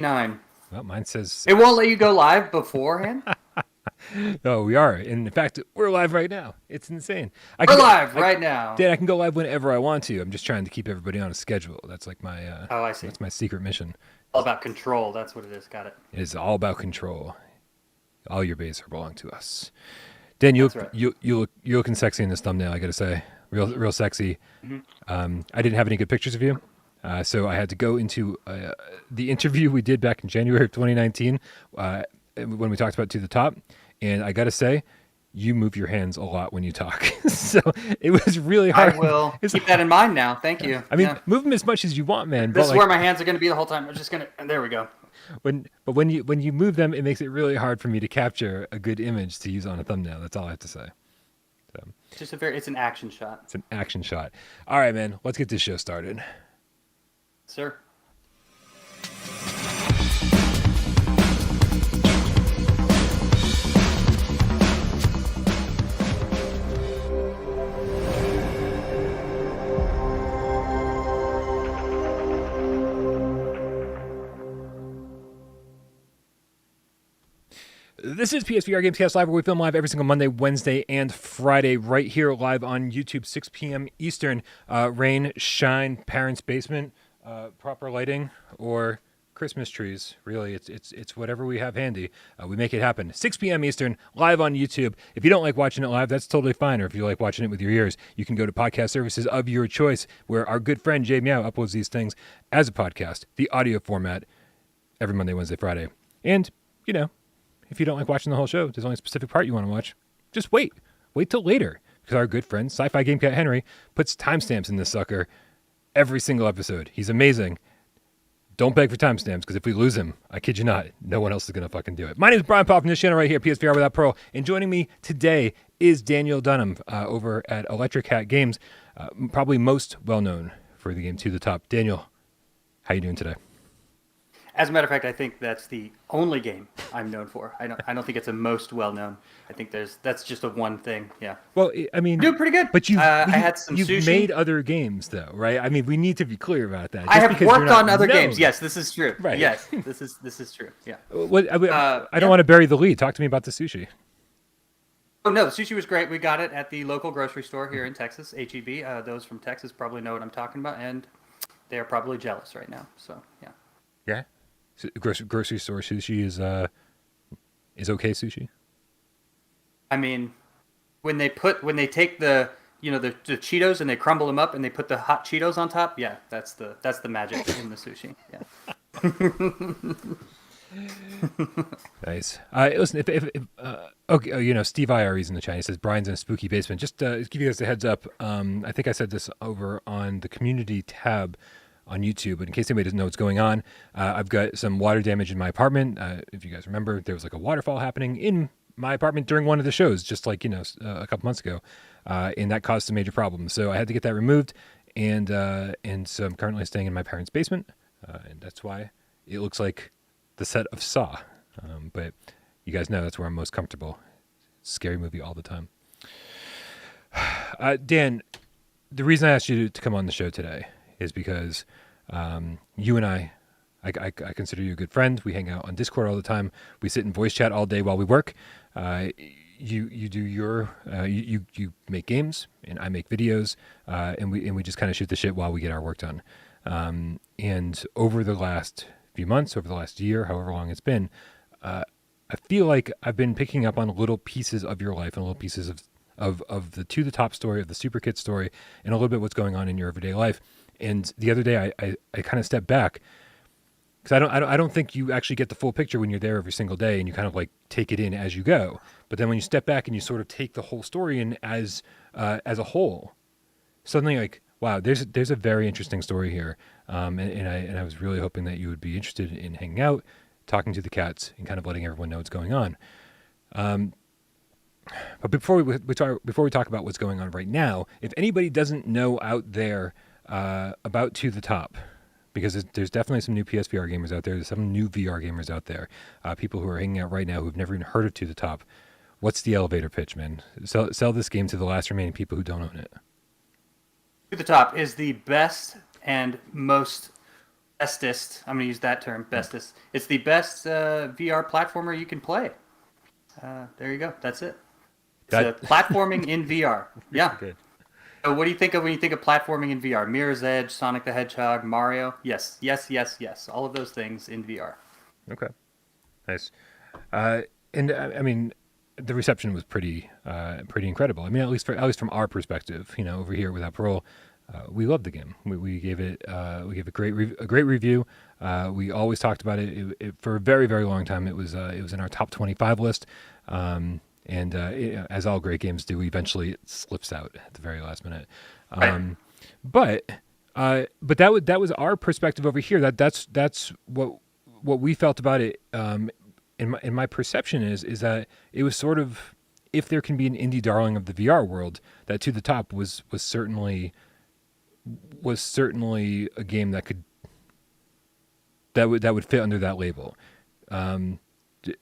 9. Well, mine says It won't let you go live beforehand? no. We are, and in fact, we're live right now. It's insane. We're live right now. Dan, I can go live whenever I want to. I'm just trying to keep everybody on a schedule. That's like my Oh, I see. that's my secret mission. All about control. That's what it is. Got it. It is all about control. All your bays belong to us. Dan, That's right. you're looking sexy in this thumbnail. I gotta say, real sexy. I didn't have any good pictures of you, so I had to go into the interview we did back in January of 2019 when we talked about To the Top, and I gotta say, you move your hands a lot when you talk, so it was really hard. I will keep that in mind now. Thank you. I mean, move them as much as you want, man. This is where my hands are going to be the whole time. I'm just going to. There we go. When you move them, it makes it really hard for me to capture a good image to use on a thumbnail. That's all I have to say. So, It's an action shot. it's an action shot. All right, man. Let's get this show started. Sir. This is PSVR GAMESCAST Live, where we film live every single Monday, Wednesday, and Friday, right here live on YouTube, 6 p.m. Eastern. Rain, shine, parents' basement, proper lighting, or Christmas trees. Really, it's whatever we have handy. We make it happen. 6 p.m. Eastern, live on YouTube. If you don't like watching it live, that's totally fine. Or if you like watching it with your ears, you can go to podcast services of your choice, where our good friend Jay Meow uploads these things as a podcast, the audio format, every Monday, Wednesday, Friday. And, you know, if you don't like watching the whole show, there's only a specific part you want to watch, just wait. Wait till later, because our good friend, Sci-Fi Game Cat Henry, puts timestamps in this sucker every single episode. He's amazing. Don't beg for timestamps, because if we lose him, I kid you not, no one else is going to fucking do it. My name is Brian Paul from this channel right here, PSVR Without Parole, and joining me today is Daniel Dunham over at Electric Hat Games, probably most well-known for the game To the Top. Daniel, how you doing today? As a matter of fact, I think that's the only game I'm known for. I don't think it's a most well known. I think that's just a one thing. Yeah. Well, I mean, doing pretty good. But I had some you've sushi. made other games though, right? I mean, we need to be clear about that. I have because you're worked not on other known. games. Yes, this is true. Right. Yes, this is true. Yeah. I don't want to bury the lead. Talk to me about the sushi. Oh no, the sushi was great. We got it at the local grocery store here in Texas, HEB. Those from Texas probably know what I'm talking about, and they are probably jealous right now. So yeah. Yeah. So grocery store sushi is okay sushi. I mean, when they take the the Cheetos and they crumble them up and they put the hot Cheetos on top, yeah, that's the magic in the sushi. Yeah. Nice. Listen, okay, Steve IRE's in the chat. He says Brian's in a spooky basement. Just to give you guys a heads up. I think I said this over on the community tab on YouTube, but in case anybody doesn't know what's going on, I've got some water damage in my apartment. If you guys remember, there was like a waterfall happening in my apartment during one of the shows, just like, a couple months ago, and that caused some major problems. So I had to get that removed, and so I'm currently staying in my parents' basement, and that's why it looks like the set of Saw. But you guys know that's where I'm most comfortable. Scary movie all the time. Dan, the reason I asked you to come on the show today is because you and I consider you a good friend. We hang out on Discord all the time. We sit in voice chat all day while we work. You do you make games and I make videos, and we just kind of shoot the shit while we get our work done. And over the last few months, over the last year, however long it's been, I feel like I've been picking up on little pieces of your life and little pieces of the To the Top story, of the Super Kid story, and a little bit what's going on in your everyday life. And the other day, I kind of stepped back because I don't think you actually get the full picture when you're there every single day, and you kind of like take it in as you go. But then when you step back and you sort of take the whole story in as a whole, suddenly like, wow, there's a very interesting story here, and I was really hoping that you would be interested in hanging out, talking to the cats, and kind of letting everyone know what's going on. But before we talk about what's going on right now, if anybody doesn't know out there about To the Top, because there's definitely some new PSVR gamers out there. There's some new VR gamers out there. People who are hanging out right now who've never even heard of To the Top. What's the elevator pitch, man? Sell this game to the last remaining people who don't own it. To the Top is the best and most bestest. I'm going to use that term, bestest. It's the best VR platformer you can play. There you go. That's it. It's platforming in VR. Yeah. Good. So what do you think of when you think of platforming in VR? Mirror's Edge, Sonic the Hedgehog, Mario? Yes, yes, yes, yes. All of those things in VR. Okay. Nice. And I mean, the reception was pretty incredible. I mean, at least from our perspective, over here without Parole, we loved the game. We gave it a great review. We always talked about it. For a very, very long time. It was in our top 25 list. And as all great games do, eventually it slips out at the very last minute. Right. But that was our perspective over here. That's what we felt about it. In my perception is that it was sort of, if there can be an indie darling of the VR world, that To the Top was certainly a game that would fit under that label.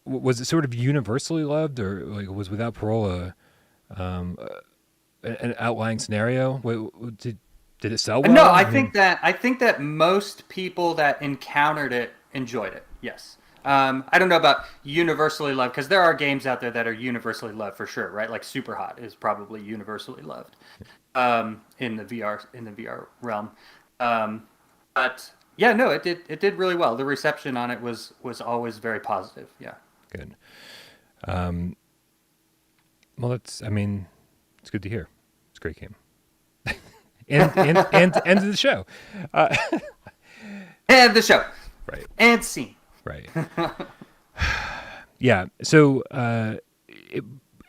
Was it sort of universally loved, or like was Without Parole an outlying scenario? Did it sell well? No, I think that most people that encountered it enjoyed it. Yes. I don't know about universally loved, because there are games out there that are universally loved for sure, right? Like Super Hot is probably universally loved in the VR realm. But yeah, no, it did really well. The reception on it was always very positive. Yeah. Good. Well, it's good to hear. It's a great game. and end of the show. And the show. Right. And scene. Right. Yeah. So,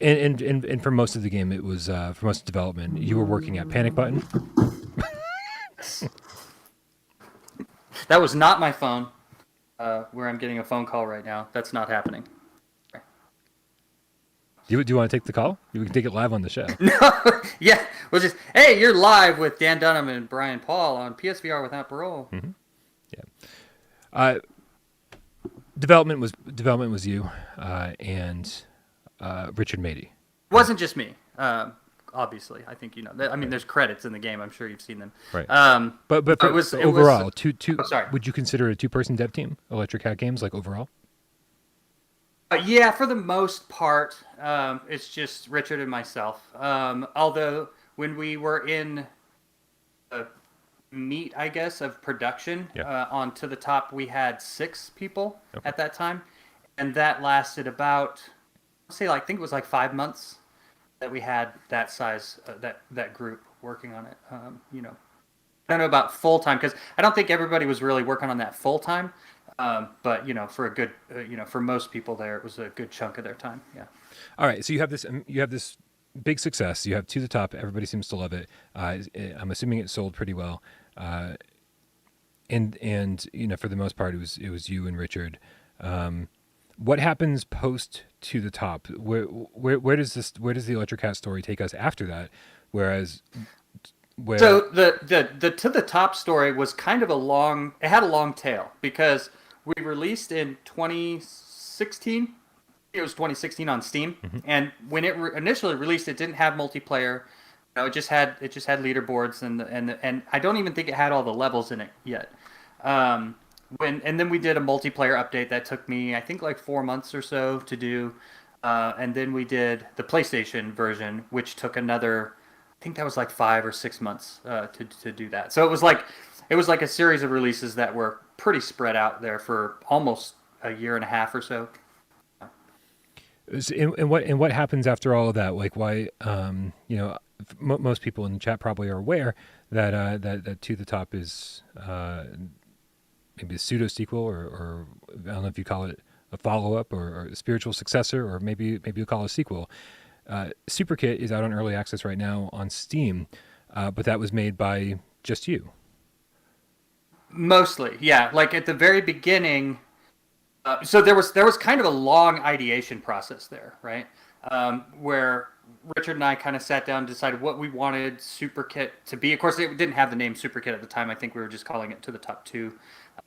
and for most of the game, it was for most of development, you were working at Panic Button. That was not my phone. Where I'm getting a phone call right now. That's not happening. Do you want to take the call? We can take it live on the show. No. Yeah. We'll just, hey, you're live with Dan Dunham and Brian Paul on PSVR Without Parole. Mm-hmm. Yeah. Development was you and Richard Mady. It wasn't just me. Obviously, I think there's credits in the game. I'm sure you've seen them. Right. But overall, would you consider it a two-person dev team, Electric Hat Games, like overall? Yeah, for the most part, it's just Richard and myself. Although when we were in the meat, I guess, of production on To the Top, we had 6 people at that time, and that lasted about, I think it was like 5 months that we had that size, that group working on it. I don't know about full time, because I don't think everybody was really working on that full time. But for a good, for most people there, it was a good chunk of their time. Yeah. All right. So you have this big success. You have To the Top. Everybody seems to love it. I'm assuming it sold pretty well. And for the most part, it was you and Richard. What happens post To the Top? Where does the Electric Hat story take us after that? So the To the Top story was kind of it had a long tail, because we released in 2016. It was 2016 on Steam, and when it initially released, it didn't have multiplayer. It just had leaderboards, and I don't even think it had all the levels in it yet. And then we did a multiplayer update that took me, I think, like 4 months or so to do, and then we did the PlayStation version, which took another, I think that was like 5 or 6 months to do that. So it was like a series of releases that were pretty spread out there for almost a year and a half or so. And what happens after all of that? Like, why? Most people in the chat probably are aware that To the Top is maybe a pseudo sequel, or I don't know if you call it a follow up or a spiritual successor, or maybe you call it a sequel. Super Kit is out on early access right now on Steam, but that was made by just you. Mostly, yeah. Like at the very beginning, so there was kind of a long ideation process there, right? Where Richard and I kind of sat down and decided what we wanted Super Kit to be. Of course, it didn't have the name Super Kit at the time. I think we were just calling it To the Top 2.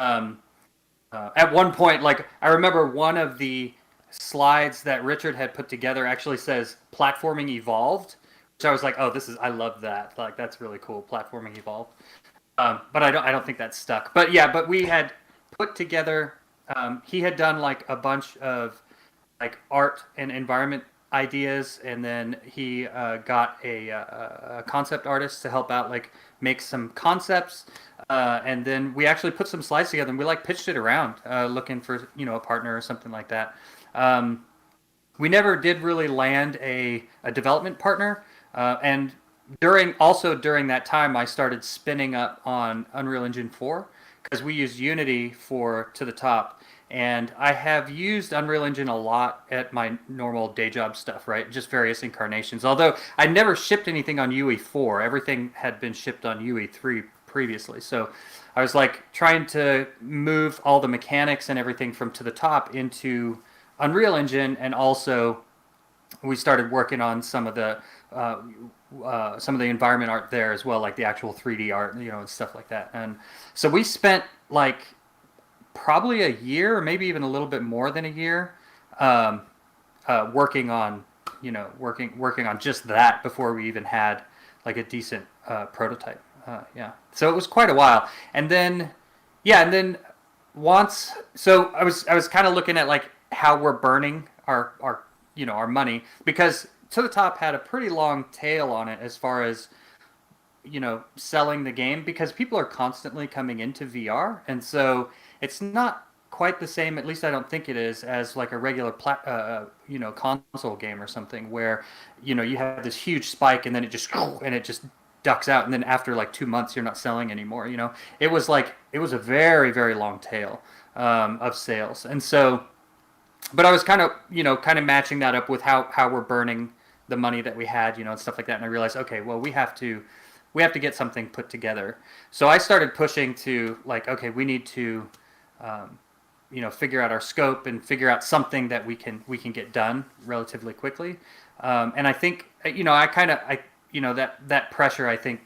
At one point, like I remember one of the slides that Richard had put together actually says "Platforming Evolved," which I was like, "Oh, I love that! Like that's really cool, Platforming Evolved." But I don't think that stuck. But yeah, but we had put together. He had done like a bunch of like art and environment ideas, and then he got a concept artist to help out, like make some concepts, and then we actually put some slides together and we like pitched it around, looking for a partner or something like that. Um, we never did really land a development partner, and during that time I started spinning up on Unreal Engine 4 because we use Unity for To the Top, and I have used Unreal Engine a lot at my normal day job stuff, right? Just various incarnations. Although I never shipped anything on UE4, everything had been shipped on UE3 previously. So I was like trying to move all the mechanics and everything from To the Top into Unreal Engine, and also we started working on uh, some of the environment art there as well, like the actual 3D art, and stuff like that. And so we spent like probably a year, or maybe even a little bit more than a year, um, working on, working on just that before we even had like a decent prototype. Yeah, so it was quite a while, and then, yeah, and then once, so I was kind of looking at like how we're burning our money, because To the Top had a pretty long tail on it as far as selling the game, because people are constantly coming into VR, and so it's not quite the same. At least I don't think it is, as like a regular console game or something, where you have this huge spike and then it just ducks out, and then after like 2 months you're not selling anymore. It was a very, very long tail of sales, and so. But I was kind of matching that up with how we're burning the money that we had, and stuff like that. And I realized, okay, well, we have to get something put together. So I started pushing to like, okay, we need to, figure out our scope and figure out something that we can get done relatively quickly. And I think, that pressure, I think,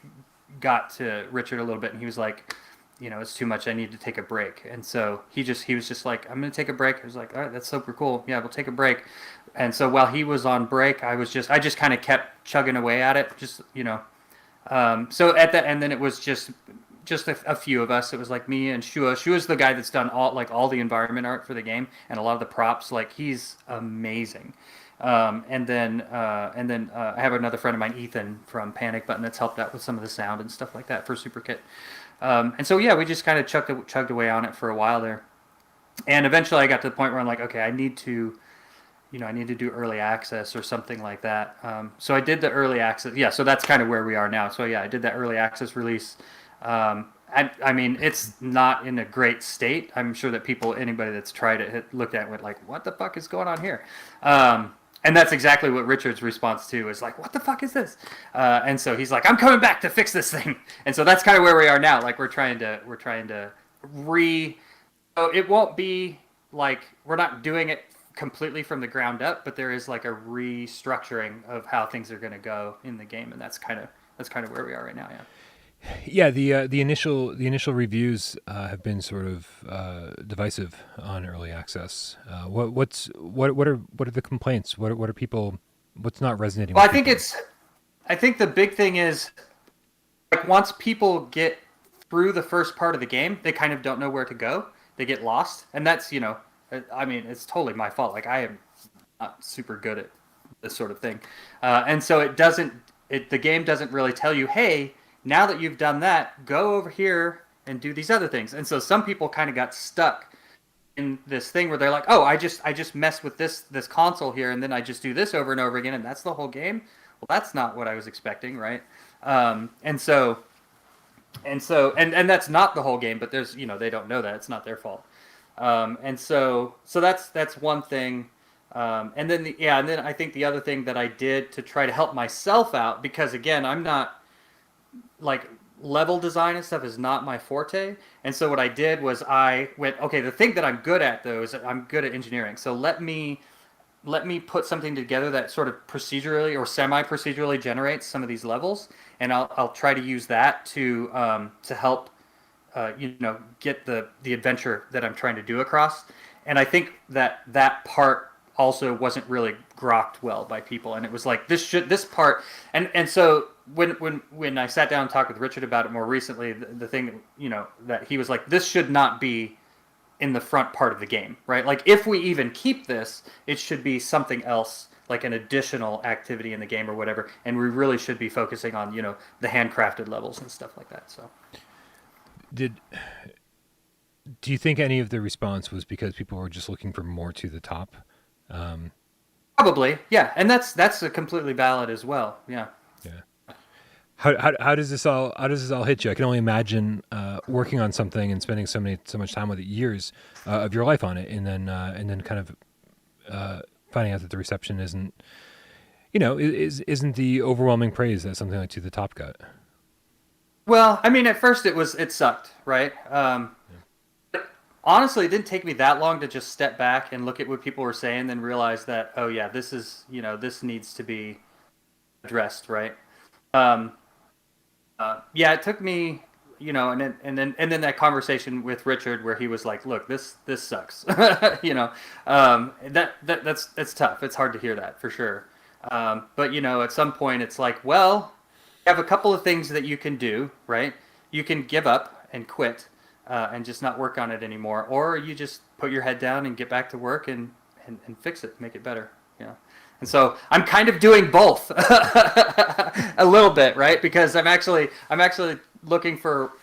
got to Richard a little bit, and he was like, it's too much. I need to take a break. And so he was just like, I'm going to take a break. I was like, all right, that's super cool. Yeah, we'll take a break. And so while he was on break, I just kind of kept chugging away at it. So at that, and then it was just a few of us. It was like me and Shua. Shua's the guy that's done all the environment art for the game and a lot of the props. Like, he's amazing. And then I have another friend of mine, Ethan from Panic Button, that's helped out with some of the sound and stuff like that for SuperKit. And so yeah, we just kind of chugged away on it for a while there, and eventually I got to the point where I'm like, okay, I need to do early access or something like that. So I did the early access. Yeah, so that's kind of where we are now. So yeah, I did that early access release. I mean, it's not in a great state. I'm sure that anybody that's tried it, looked at it, went like, what the fuck is going on here? And that's exactly what Richard's response to is like, what the fuck is this? And so he's like, I'm coming back to fix this thing. And so that's kind of where we are now. Like, we're trying to so it won't be like, we're not doing it completely from the ground up, but there is like a restructuring of how things are going to go in the game. And that's kind of where we are right now. Yeah. Yeah, the initial reviews have been sort of divisive on early access. What are the complaints? What are people? What's not resonating? Well, with people? I think the big thing is, like, once people get through the first part of the game, they kind of don't know where to go. They get lost, and that's I mean, it's totally my fault. Like, I am not super good at this sort of thing, and so the game doesn't really tell you, hey, now that you've done that, go over here and do these other things. And so some people kind of got stuck in this thing where they're like, oh, I just mess with this console here, and then I just do this over and over again, and that's the whole game. Well, that's not what I was expecting, right? And that's not the whole game, but there's they don't know that, it's not their fault. And so that's one thing. And then I think the other thing that I did to try to help myself out, because again, I'm not, like, level design and stuff is not my forte. And so what I did was I went, okay, the thing that I'm good at though is I'm good at engineering. So let me put something together that sort of procedurally or semi-procedurally generates some of these levels, and I'll try to use that to help get the adventure that I'm trying to do across. And I think that part also wasn't really grokked well by people, and it was like this part, and so when I sat down and talked with Richard about it more recently, the thing that he was like, this should not be in the front part of the game, right? Like if we even keep this, it should be something else, like an additional activity in the game or whatever, and we really should be focusing on the handcrafted levels and stuff like that. So do you think any of the response was because people were just looking for more to the top? Probably, yeah, and that's a completely valid as well. Yeah. How does this all hit you? I can only imagine working on something and spending so much time with it, years of your life on it, and then kind of finding out that the reception isn't the overwhelming praise that something like To the Top got. Well, I mean, at first it sucked, right? Honestly, it didn't take me that long to just step back and look at what people were saying, then realize that, oh yeah, this is, this needs to be addressed, right? Yeah, it took me, and then that conversation with Richard where he was like, look, this sucks, that's tough. It's hard to hear that for sure. But at some point it's like, well, you have a couple of things that you can do, right? You can give up and quit. And just not work on it anymore, or you just put your head down and get back to work and fix it, make it better. And so I'm kind of doing both a little bit, right? Because I'm actually looking for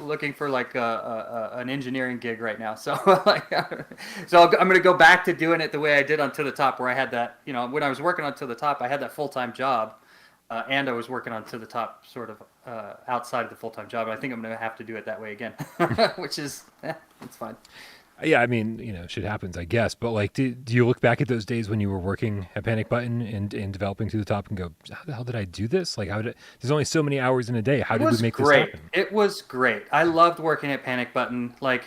like an engineering gig right now. So I'm going to go back to doing it the way I did on To the Top, where I had that, when I was working on To the Top, I had that full-time job. And I was working on To the Top sort of outside of the full-time job. I think I'm going to have to do it that way again, which is, it's fine. Yeah, I mean, shit happens, I guess. But like, do you look back at those days when you were working at Panic Button and developing To the Top and go, how the hell did I do this? Like, there's only so many hours in a day. How did we make this happen? It was great. I loved working at Panic Button. Like,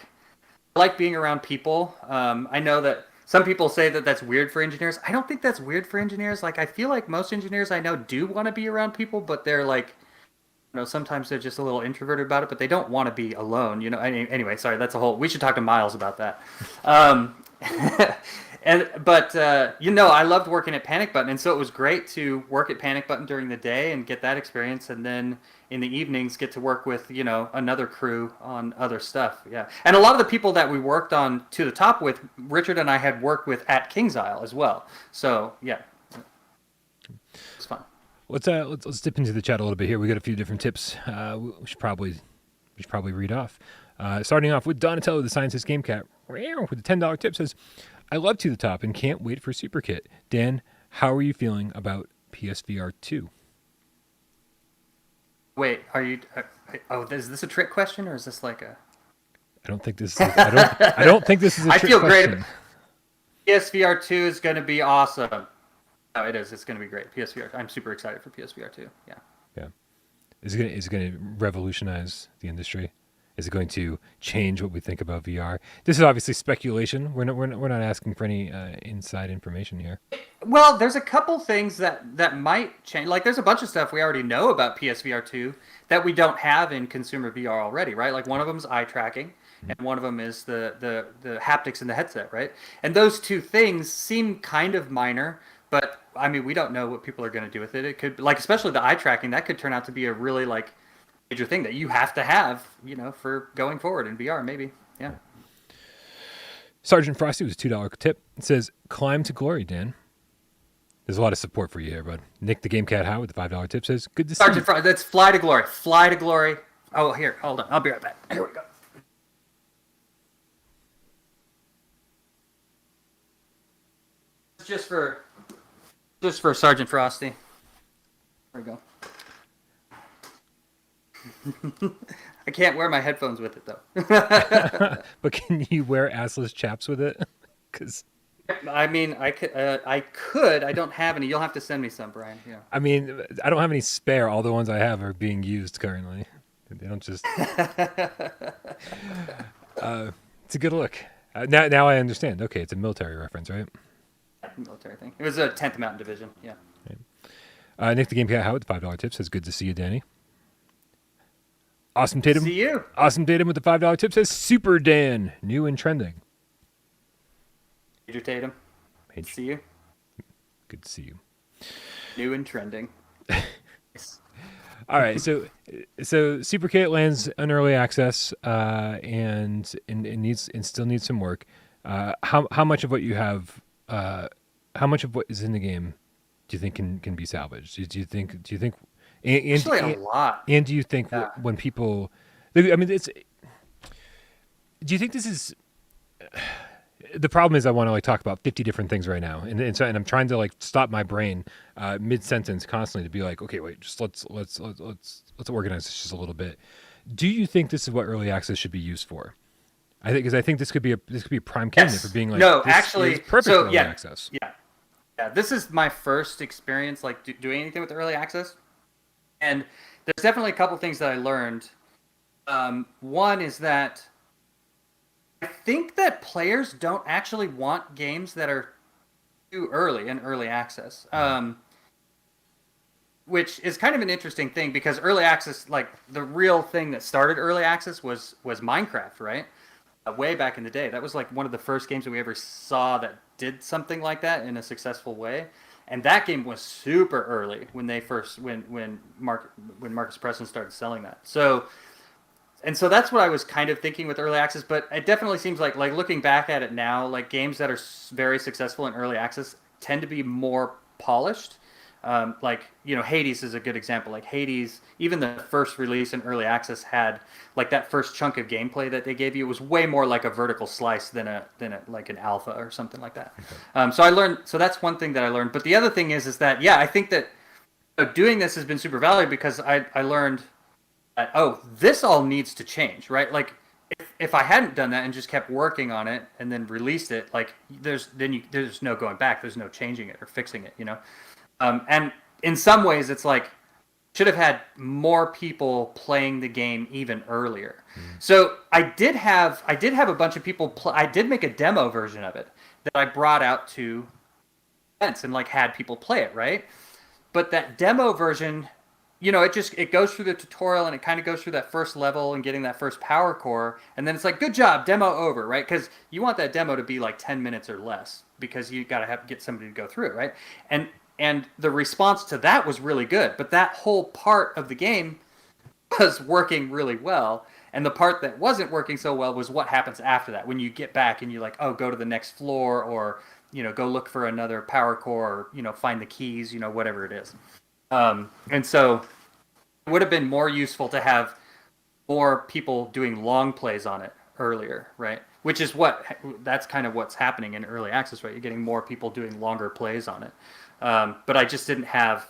I like being around people. I know that some people say that that's weird for engineers. I don't think that's weird for engineers. Like, I feel like most engineers I know do want to be around people, but they're like, sometimes they're just a little introverted about it, but they don't want to be alone. Anyway, sorry, that's we should talk to Miles about that. I loved working at Panic Button, and so it was great to work at Panic Button during the day and get that experience, and then in the evenings get to work with another crew on other stuff. Yeah, and a lot of the people that we worked on To the Top with, Richard and I had worked with at Kings Isle as well. So yeah, it's fun. Let's dip into the chat a little bit here. We got a few different tips. We should probably read off. Starting off with Donatello, the Scientist Game Cat, with a $10 tip, says, "I love To the Top and can't wait for Super Kit." Dan, how are you feeling about PSVR 2? Wait, are you? Is this a trick question or is this like a? I don't think this. I don't think this is a trick question. I feel great. PSVR 2 is going to be awesome. No, it is. It's going to be great. PSVR. I'm super excited for PSVR 2. Yeah. Yeah. Is it going to revolutionize the industry? Is it going to change what we think about VR? This is obviously speculation. We're not asking for any inside information here. Well, there's a couple things that might change. Like, there's a bunch of stuff we already know about PSVR 2 that we don't have in consumer VR already, right? Like, one of them is eye tracking, and one of them is the haptics in the headset, right? And those two things seem kind of minor, but I mean, we don't know what people are going to do with it. It could, like, especially the eye tracking, that could turn out to be a really like major thing that you have to have, for going forward in VR, maybe. Yeah. Sergeant Frosty was a $2 tip. It says, "Climb to glory, Dan." There's a lot of support for you here, bud. Nick the Game Cat How with the $5 tip says, "Good to see you." That's fly to glory. Fly to glory. Oh, here, hold on. I'll be right back. Here we go. Just for Sergeant Frosty. There we go. I can't wear my headphones with it though. But can you wear assless chaps with it? Because I mean, I could. I don't have any. You'll have to send me some, Brian. Yeah. I mean, I don't have any spare. All the ones I have are being used currently. They don't just. It's a good look. Now I understand. Okay, it's a military reference, right? Military thing. It was a 10th Mountain Division. Yeah. Okay. Nick the Game Cat How with the $5 tip says, "Good to see you, Danny." Awesome Tatum. See you. Awesome Tatum with the $5 tip says, "Super Dan, new and trending." Major Tatum. See you. Good to see you. New and trending. All right, so Super Kit lands in early access, and still needs some work. How much of what you have, how much of what is in the game, do you think can be salvaged? Do you think Actually, a lot. And do you think when people, I mean, it's, do you think this is? The problem is I want to like talk about 50 different things right now, and I'm trying to like stop my brain mid sentence constantly to be like, okay, wait, just let's organize this just a little bit. Do you think this is what early access should be used for? I think this could be a prime candidate for being like, no, this actually, is perfect for early access. Yeah. This is my first experience like doing anything with early access, and there's definitely a couple things that I learned. One is that I think that players don't actually want games that are too early in early access, which is kind of an interesting thing because early access, like the real thing that started early access was Minecraft, right? Way back in the day. That was like one of the first games that we ever saw that did something like that in a successful way. And that game was super early when they first when Marcus Preston started selling that. So that's what I was kind of thinking with early access, but it definitely seems like looking back at it now, like games that are very successful in early access tend to be more polished. Like, Hades is a good example. Like Hades, even the first release in early access had like that first chunk of gameplay that they gave you. It was way more like a vertical slice than like an alpha or something like that. Okay. So that's one thing that I learned. But the other thing is that, yeah, I think that doing this has been super valuable because I learned that, this all needs to change, right? Like if I hadn't done that and just kept working on it and then released it, like there's no going back. There's no changing it or fixing it, and in some ways it's like should have had more people playing the game even earlier. So I did have a bunch of people I did make a demo version of it that I brought out to events and like had people play it, right? But that demo version, it goes through the tutorial and it kind of goes through that first level and getting that first power core, and then it's like, good job, demo over, right? Because you want that demo to be like 10 minutes or less because you got to get somebody to go through it, right? And the response to that was really good, but that whole part of the game was working really well, and the part that wasn't working so well was what happens after that when you get back and you're like, go to the next floor, or go look for another power core, or find the keys, whatever it is. And so it would have been more useful to have more people doing long plays on it earlier, right? Which is that's kind of what's happening in early access, right? You're getting more people doing longer plays on it. But I just didn't have,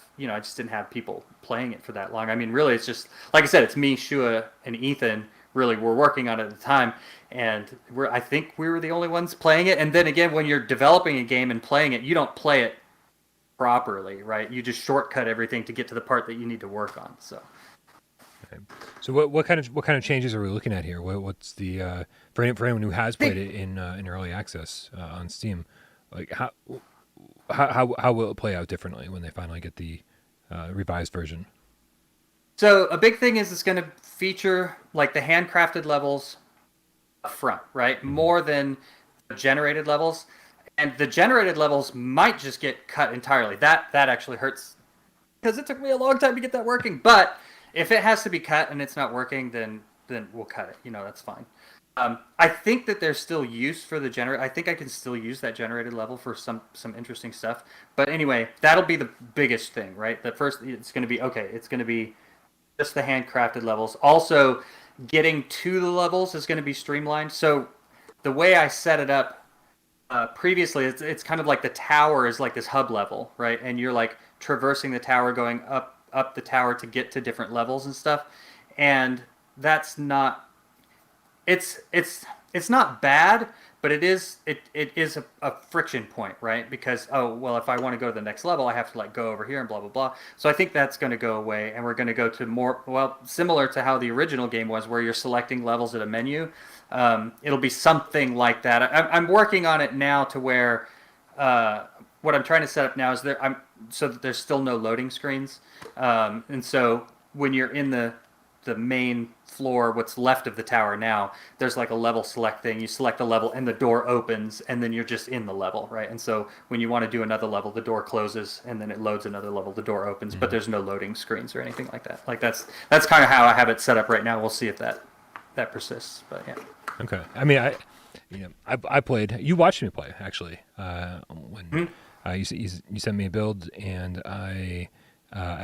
people playing it for that long. I mean, really, it's just, like I said, it's me, Shua, and Ethan really were working on it at the time. And I think we were the only ones playing it. And then again, when you're developing a game and playing it, you don't play it properly, right? You just shortcut everything to get to the part that you need to work on. So, okay. So what kind of changes are we looking at here? What's the for anyone who has played it in early access on Steam, like how will it play out differently when they finally get the revised version? So a big thing is it's going to feature like the handcrafted levels up front, right? More than the generated levels. And the generated levels might just get cut entirely. That actually hurts because it took me a long time to get that working. But if it has to be cut and it's not working, then we'll cut it. That's fine. I think that there's still use for the generate. I think I can still use that generated level for some interesting stuff. But anyway, that'll be the biggest thing, right? The first, it's going to be It's going to be just the handcrafted levels. Also, getting to the levels is going to be streamlined. So the way I set it up previously, it's kind of like the tower is like this hub level, right? And you're like traversing the tower, going up the tower to get to different levels and stuff. And that's not. It's not bad, but it is a friction point, right? Because if I want to go to the next level, I have to like go over here and blah blah blah. So I think that's going to go away, and we're going to go to more similar to how the original game was, where you're selecting levels at a menu. It'll be something like that. I'm working on it now to where what I'm trying to set up now is so that there's still no loading screens, and so when you're in the the main floor, what's left of the tower now, there's like a level select thing. You select the level and the door opens, and then you're just in the level, right? And so when you want to do another level, the door closes and then it loads another level, the door opens, but there's no loading screens or anything like that. Like that's kind of how I have it set up right now. We'll see if that persists, but yeah. Okay. I mean, I played. You watched me play actually. When you sent me a build, and I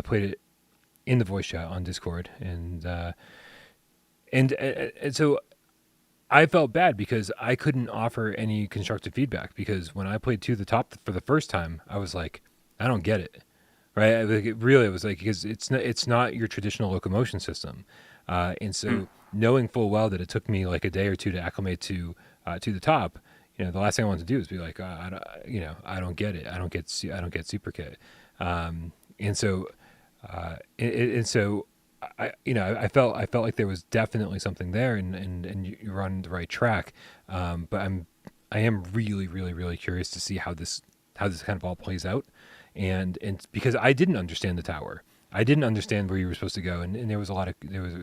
played it in the voice chat on Discord, and so I felt bad because I couldn't offer any constructive feedback, because when I played To the Top for the first time, I was like, I don't get it, right? It was like, because it's not your traditional locomotion system, and so knowing full well that it took me like a day or two to acclimate to the top, the last thing I wanted to do is be like, I don't get it. I don't get Super Kit, and so I felt like there was definitely something there, and you're on the right track. But I am really, really, really curious to see how this kind of all plays out, and because I didn't understand the tower. I didn't understand where you were supposed to go, and there was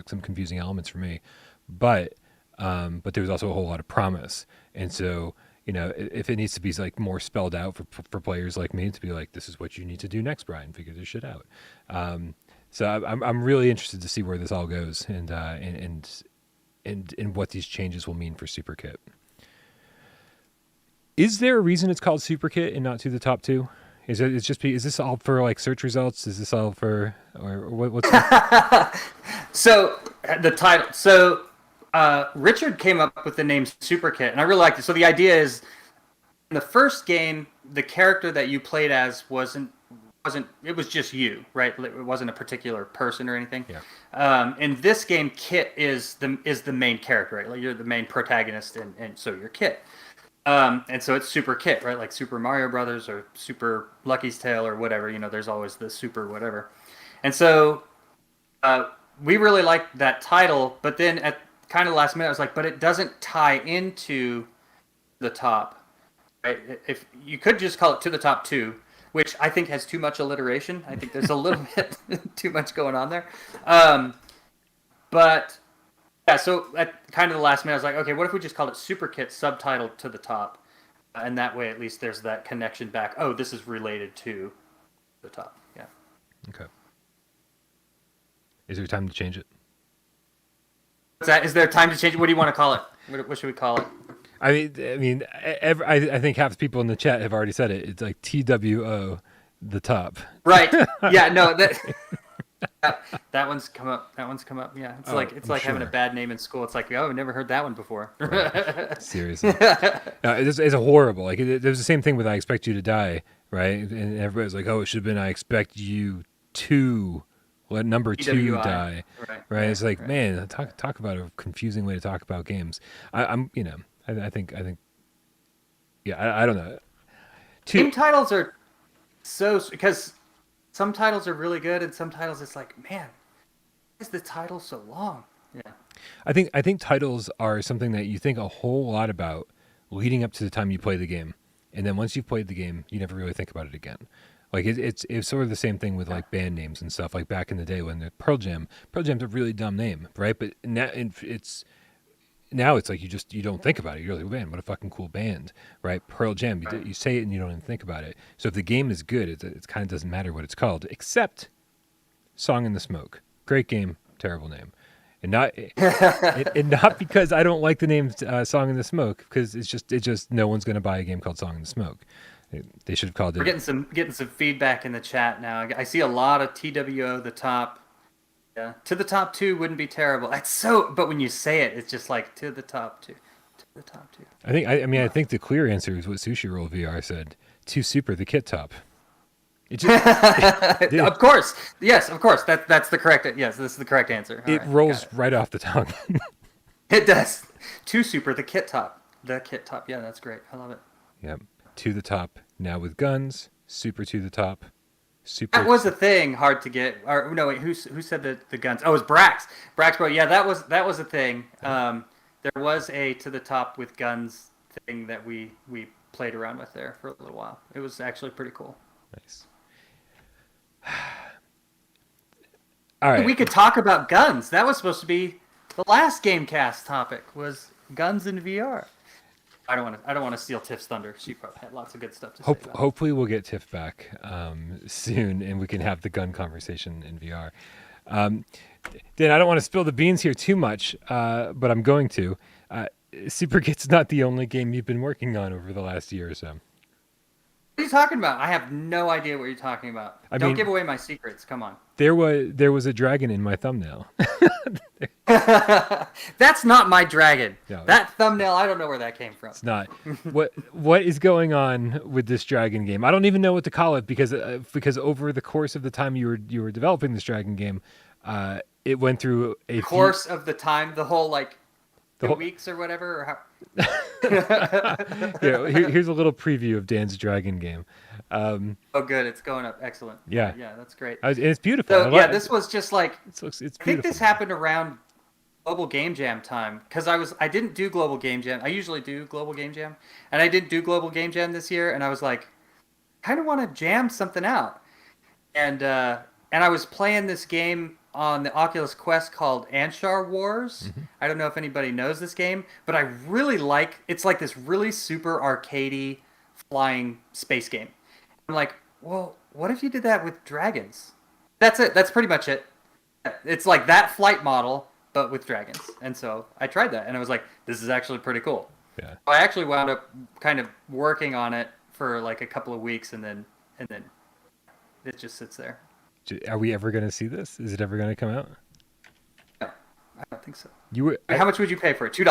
some confusing elements for me, but there was also a whole lot of promise, and so if it needs to be like more spelled out for players like me to be like, this is what you need to do next, Brian, figure this shit out. So I'm really interested to see where this all goes, and what these changes will mean for Super Kit. Is there a reason it's called Super Kit and not To the Top 2? Is this all for like search results? Is this all for, or what's So the title. So Richard came up with the name Super Kit, and I really liked it. So the idea is, in the first game, the character that you played as wasn't. It was just you, right? It wasn't a particular person or anything. Yeah. In this game, Kit is the main character, right? Like you're the main protagonist, and so you're Kit. And so it's Super Kit, right? Like Super Mario Brothers or Super Lucky's Tale or whatever. There's always the super whatever. And so we really liked that title, but then at kind of the last minute, I was like, but it doesn't tie into the top, right? If you could just call it To the Top 2, which I think has too much alliteration. I think there's a little bit too much going on there. But yeah, so at kind of the last minute, I was like, okay, what if we just called it Super Kit, subtitled To the Top? And that way, at least there's that connection back. Oh, this is related to the top. Yeah. Okay. Is there time to change it? What's that? Is there time to change it? What do you want to call it? What should we call it? I mean, I think half the people in the chat have already said it. It's like TWO, the top. Right. Yeah. No. That one's come up. Yeah. It's like having a bad name in school. It's like, oh, I've never heard that one before. Right. Seriously. No, it's horrible. Like there's the same thing with I Expect You to Die, right? And everybody's like, oh, it should have been I Expect You to let number 2 die. Right. It's like, man, talk about a confusing way to talk about games. I think, yeah, I don't know. Game titles are because some titles are really good, and some titles it's like, man, why is the title so long? Yeah. I think titles are something that you think a whole lot about leading up to the time you play the game, and then once you've played the game, you never really think about it again. Like it's sort of the same thing with like band names and stuff. Like back in the day when the Pearl Jam's a really dumb name, right? But now it's like you don't think about it. You're like, man, what a fucking cool band, right? Pearl Jam. You say it and you don't even think about it. So if the game is good, it kind of doesn't matter what it's called, except Song in the Smoke. Great game, terrible name. And not because I don't like the name Song in the Smoke, because it's just no one's going to buy a game called Song in the Smoke. They should have called it. We're getting some feedback in the chat now. I see a lot of TWO, the top. Yeah, To the Top 2 wouldn't be terrible. But when you say it, it's just like To the Top 2, To the Top 2. I think the clear answer is what Sushi Roll VR said. To Super, the Kit Top. It just, of course, yes, of course. That's the correct. Yes, this is the correct answer. It rolls right off the tongue. It does. To Super, the Kit Top. The Kit Top. Yeah, that's great. I love it. Yep. To the Top, now with guns. Super to the Top. Super. That was a thing, hard to get. Or no, wait, who said the guns? Oh, it was Brax. Brax, bro. Yeah, that was a thing. There was a To the Top with guns thing that we played around with there for a little while. It was actually pretty cool. Nice. All right. We could talk about guns. That was supposed to be the last GameCast topic, was guns in VR. I don't want to steal Tiff's thunder. She probably had lots of good stuff to say about it. Hopefully we'll get Tiff back soon, and we can have the gun conversation in VR. Dan, I don't want to spill the beans here too much, but I'm going to. Superkit's not the only game you've been working on over the last year or so. What are you talking about? I have no idea what you're talking about. Don't give away my secrets. Come on. There was a dragon in my thumbnail. That's not my dragon. No. That thumbnail, I don't know where that came from. It's not. What is going on with this dragon game? I don't even know what to call it because over the course of the time you were developing this dragon game, it went through a course of the time, the whole 2 weeks or whatever, or how. Here's a little preview of Dan's dragon game. Oh, good! It's going up. Excellent. Yeah, that's great. It's beautiful. So, this was just like. It's beautiful. I think this happened around Global Game Jam time because I didn't do Global Game Jam. I usually do Global Game Jam, and I didn't do Global Game Jam this year. And I was like, kind of want to jam something out, and I was playing this game on the Oculus Quest called Anshar Wars. Mm-hmm. I don't know if anybody knows this game, but I really it's like this really super arcadey flying space game. I'm like, well, what if you did that with dragons? That's it. That's pretty much it. It's like that flight model, but with dragons. And so I tried that, and I was like, this is actually pretty cool. Yeah. I actually wound up kind of working on it for like a couple of weeks, and then it just sits there. Are we ever going to see this? Is it ever going to come out? No, I don't think so. How much would you pay for it? $2.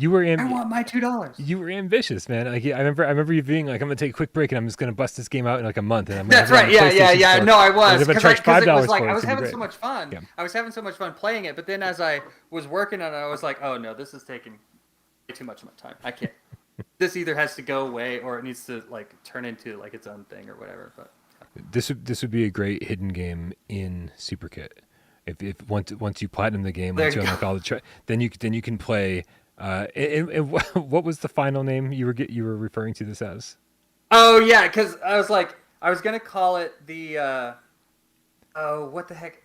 I want my $2. You were ambitious, man. Like I remember you being like, I'm gonna take a quick break and I'm just gonna bust this game out in like a month. And I'm That's right. Yeah. No, I was. Because it was like I was having so much fun. Yeah. I was having so much fun playing it, but then as I was working on it, I was like, oh no, this is taking way too much of my time. I can't. This either has to go away or it needs to turn into its own thing or whatever. But this would be a great hidden game in SuperKit. If once you platinum the game, once you unlock all the then you can play. And what was the final name you were referring to this as? Oh yeah, because I was gonna call it the what the heck?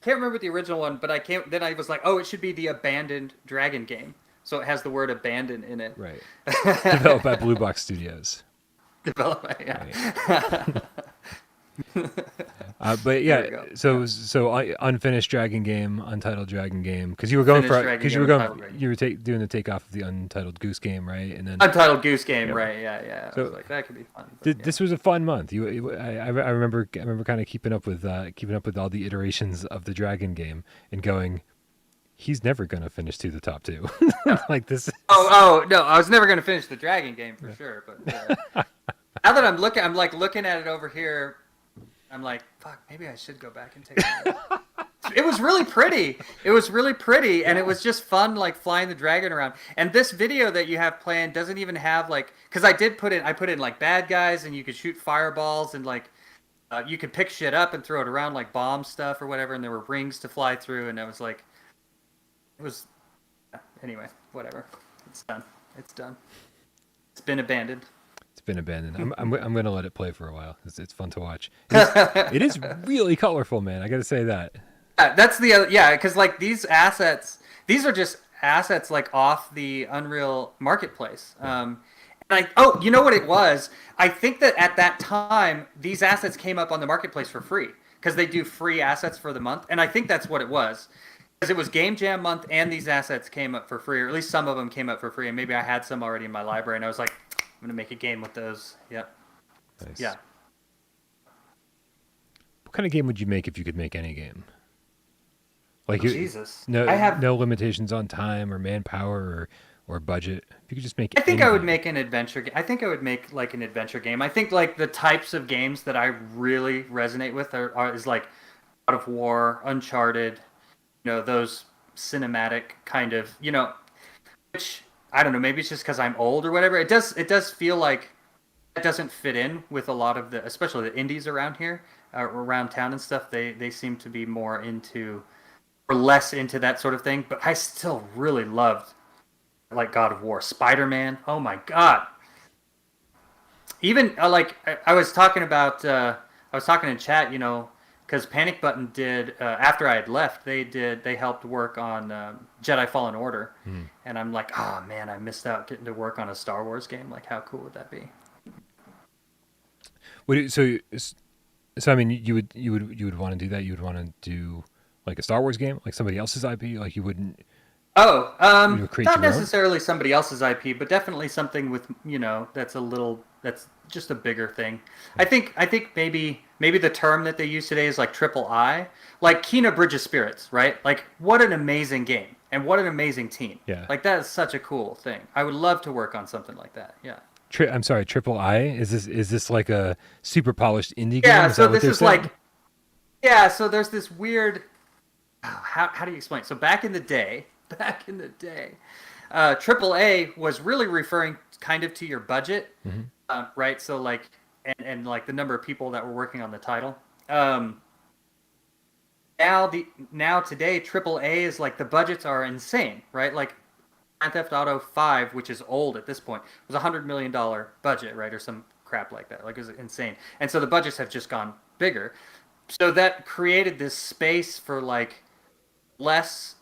Can't remember the original one, but then I was like, oh, it should be the Abandoned Dragon game. So it has the word abandoned in it. Right. Developed by Blue Box Studios. Right. But yeah, so unfinished Dragon game, Untitled Dragon game, because you were doing the takeoff of the Untitled Goose Game, right? And then Untitled Goose Game, right? Yeah. So, I was like, that could be fun. This was a fun month. I remember kind of keeping up with all the iterations of the Dragon game and going, he's never gonna finish to the top two. Like this. Oh no, I was never gonna finish the Dragon game for sure. But now that I'm looking at it over here. I'm like, fuck, maybe I should go back and take a look. It was really pretty. And it was just fun, flying the dragon around. And this video that you have playing doesn't even have, because I put in, bad guys, and you could shoot fireballs, and, you could pick shit up and throw it around, bomb stuff or whatever, and there were rings to fly through, and anyway, whatever. It's done. It's been abandoned. Been abandoned. I'm going to let it play for a while. It's fun to watch. It is really colorful, man. I got to say that. That's the other, because these are just assets off the Unreal Marketplace. You know what it was? I think that at that time these assets came up on the marketplace for free because they do free assets for the month, and I think that's what it was. Because it was Game Jam month, and these assets came up for free, or at least some of them came up for free, and maybe I had some already in my library, and I was like, I'm gonna make a game with those. Yep. Nice. Yeah. What kind of game would you make if you could make any game? Jesus. No limitations on time or manpower or budget. If you could just make. I think I would make an adventure game. I think I would make an adventure game. I think the types of games that I really resonate with is God of War, Uncharted. Those cinematic kind of which. I don't know, maybe it's just because I'm old or whatever. It does feel like it doesn't fit in with a lot of especially the indies around here, around town and stuff. They seem to be more into, or less into that sort of thing. But I still really loved, God of War, Spider-Man. Oh my God. Even I was talking about, I was talking in chat, because because Panic Button did after I had left. They helped work on Jedi Fallen Order, and I'm like, oh man, I missed out getting to work on a Star Wars game. Like, how cool would that be? So I mean, you would want to do that. You would want to do like a Star Wars game, like somebody else's IP. Like you wouldn't. Oh, You would create not your own? necessarily somebody else's IP, but definitely something with that's just a bigger thing. I think maybe the term that they use today is like triple I, like Kena Bridge of Spirits, right? Like what an amazing game and what an amazing team. Yeah. Like that is such a cool thing. I would love to work on something like that. Yeah. I'm sorry, Triple I. Is this like a super polished indie game? Yeah. Is So that what this they're is saying? like, yeah. So there's this weird. How do you explain? So back in the day, AAA was really referring kind of to your budget, right? So like, and like the number of people that were working on the title. Now today, AAA is like the budgets are insane, right? Like Grand Theft Auto 5, which is old at this point, was $100 million budget, right, or some crap like that. Like it was insane, and so the budgets have just gone bigger. So that created this space for like less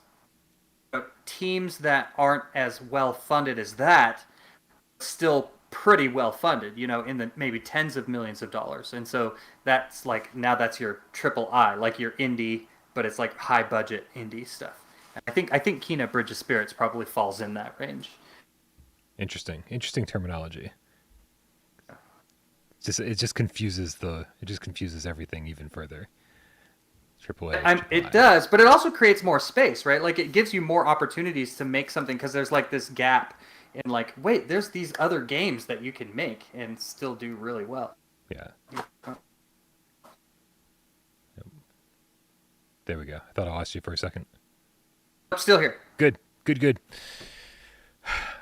teams that aren't as well funded as that, still pretty well funded, in the maybe tens of millions of dollars. And so that's like now that's your triple I, like your indie, but it's like high budget indie stuff. I think Kena Bridge of Spirits probably falls in that range. Interesting terminology. It just confuses everything even further. Triple A. It does, but it also creates more space, right? Like it gives you more opportunities to make something because there's like this gap in like, wait, there's these other games that you can make and still do really well. Yeah. There we go. I thought I lost you for a second. I'm still here. Good.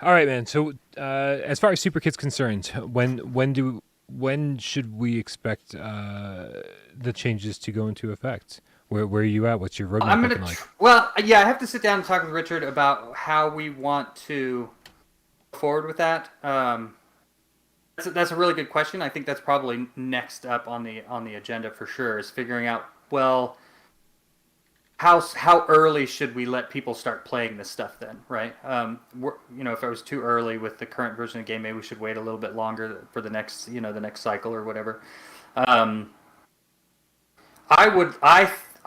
All right, man. So as far as Super Kit's concerned, when should we expect the changes to go into effect? Where are you at? What's your roadmap looking like? Well, yeah, I have to sit down and talk with Richard about how we want to go forward with that. That's a really good question. I think that's probably next up on the agenda for sure. Is figuring out how early should we let people start playing this stuff then, right? If it was too early with the current version of the game, maybe we should wait a little bit longer for the next cycle or whatever.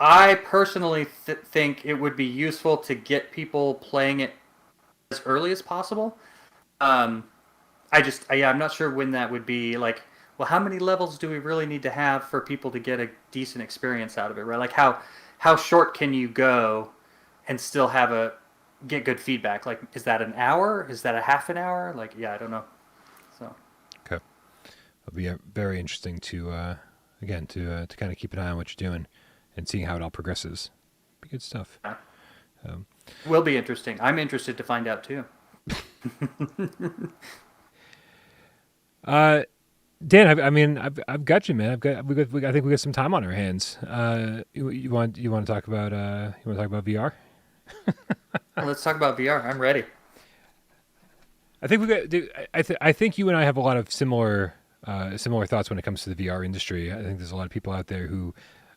I personally think it would be useful to get people playing it as early as possible. I'm not sure when that would be. Like, well, how many levels do we really need to have for people to get a decent experience out of it, right? Like, how short can you go and still get good feedback? Like, is that an hour? Is that a half an hour? Like, yeah, I don't know. So. Okay, it'll be very interesting to kind of keep an eye on what you're doing and seeing how it all progresses. Be good stuff. Will be interesting. I'm interested to find out too. Dan, I've got you, man. I think we got some time on our hands. You want to talk about VR? Let's talk about VR. I'm ready. I think I think you and I have a lot of similar thoughts when it comes to the VR industry. I think there's a lot of people out there who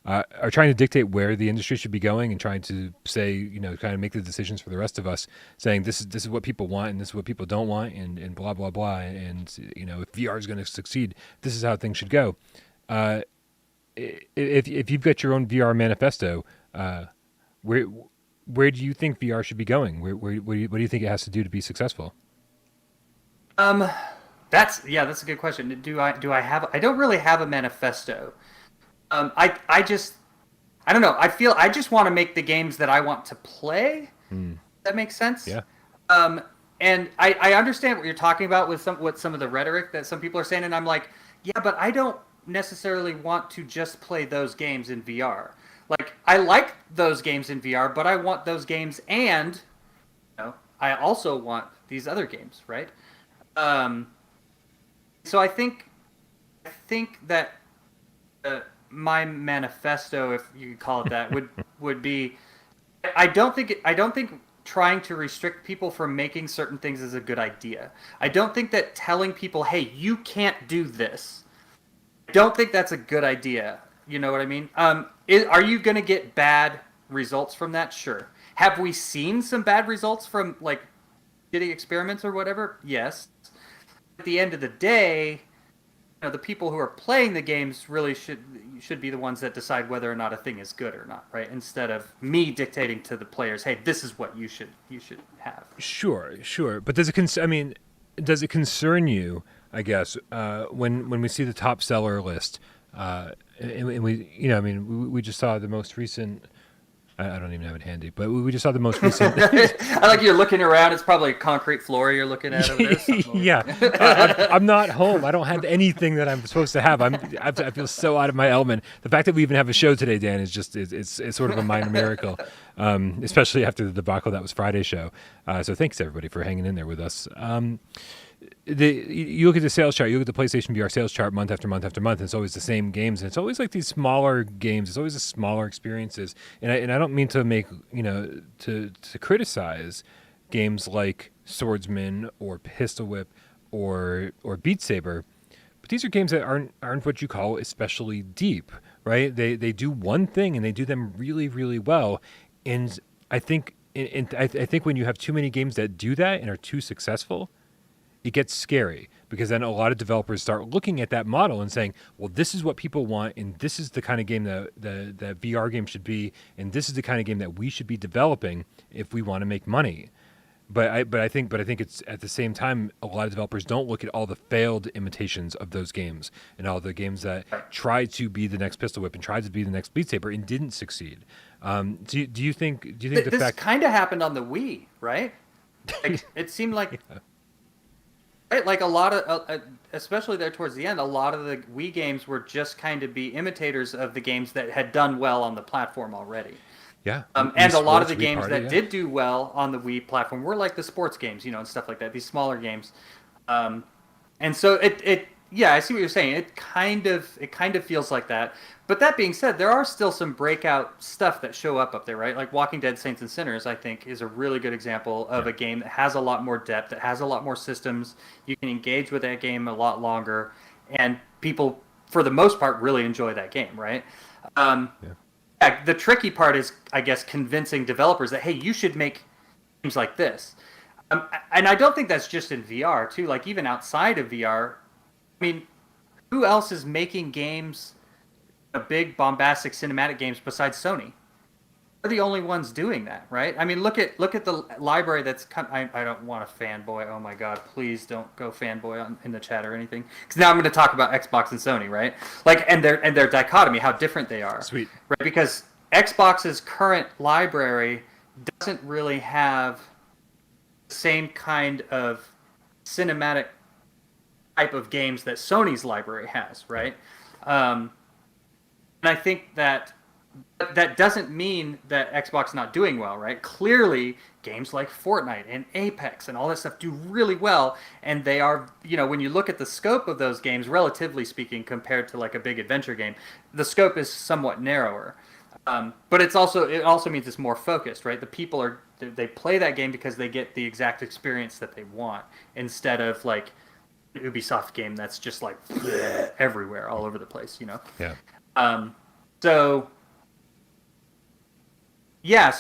are trying to dictate where the industry should be going and trying to say, kind of make the decisions for the rest of us, saying this is what people want and this is what people don't want and blah, blah, blah. And, if VR is going to succeed, this is how things should go. If you've got your own VR manifesto, where do you think VR should be going? What do you think it has to do to be successful? That's a good question. I don't really have a manifesto. I don't know. I just want to make the games that I want to play. That makes sense. Yeah. And I understand what you're talking about with some of the rhetoric that some people are saying, and I'm like, yeah, but I don't necessarily want to just play those games in VR. Like, I like those games in VR, but I want those games, and I also want these other games, right? So I think that my manifesto, if you could call it that, would be, I don't think trying to restrict people from making certain things is a good idea. I don't think that telling people, hey, you can't do this, I don't think that's a good idea. You know what I mean? Are you going to get bad results from that? Sure. Have we seen some bad results from like shitty experiments or whatever? Yes. At the end of the day, the people who are playing the games really should be the ones that decide whether or not a thing is good or not, right? Instead of me dictating to the players, hey, this is what you should have. Sure. But does it concern you? I guess when we see the top seller list, and we just saw the most recent. I don't even have it handy, but we just saw the most recent. I like you're looking around. It's probably a concrete floor you're looking at over there. Yeah, I'm not home. I don't have anything that I'm supposed to have. I feel so out of my element. The fact that we even have a show today, Dan, is just it's sort of a minor miracle, especially after the debacle that was Friday's show. So thanks everybody for hanging in there with us. You look at the sales chart, you look at the PlayStation VR sales chart month after month after month, and it's always the same games, and it's always like these smaller games. It's always the smaller experiences, and I don't mean to make to criticize games like Swordsman or Pistol Whip or Beat Saber, but these are games that aren't what you call especially deep, right? They do one thing and they do them really really well, and I think when you have too many games that do that and are too successful, it gets scary, because then a lot of developers start looking at that model and saying, well, this is what people want, and this is the kind of game that the VR game should be, and this is the kind of game that we should be developing if we want to make money. But I think it's at the same time, a lot of developers don't look at all the failed imitations of those games and all the games that tried to be the next Pistol Whip and tried to be the next Beat Saber and didn't succeed. Do you think this kind of happened on the Wii, right? Like, it seemed like. Yeah. Right, like a lot of, especially there towards the end, a lot of the Wii games were just kind of be imitators of the games that had done well on the platform already. Yeah. And a lot of the games that did do well on the Wii platform were like the sports games, and stuff like that, these smaller games. And so yeah, I see what you're saying. It kind of feels like that. But that being said, there are still some breakout stuff that show up there, right? Like Walking Dead Saints and Sinners, I think, is a really good example of a game that has a lot more depth, that has a lot more systems. You can engage with that game a lot longer, and people, for the most part, really enjoy that game, right? The tricky part is, I guess, convincing developers that, hey, you should make games like this. And I don't think that's just in VR, too. Like, even outside of VR, I mean, who else is making games, big bombastic cinematic games besides Sony? They're the only ones doing that, right? I mean, look at the library that's I don't want to fanboy. Oh my God, please don't go fanboy in the chat or anything, because now I'm going to talk about Xbox and Sony, right? Like, and their dichotomy, how different they are. Sweet. Right? Because Xbox's current library doesn't really have the same kind of cinematic type of games that Sony's library has, right? And I think that doesn't mean that Xbox is not doing well, right? Clearly, games like Fortnite and Apex and all that stuff do really well, and they are, when you look at the scope of those games, relatively speaking, compared to like a big adventure game, the scope is somewhat narrower. But it also means it's more focused, right? The people they play that game because they get the exact experience that they want, instead of like Ubisoft game that's just like everywhere, all over the place, Yeah. So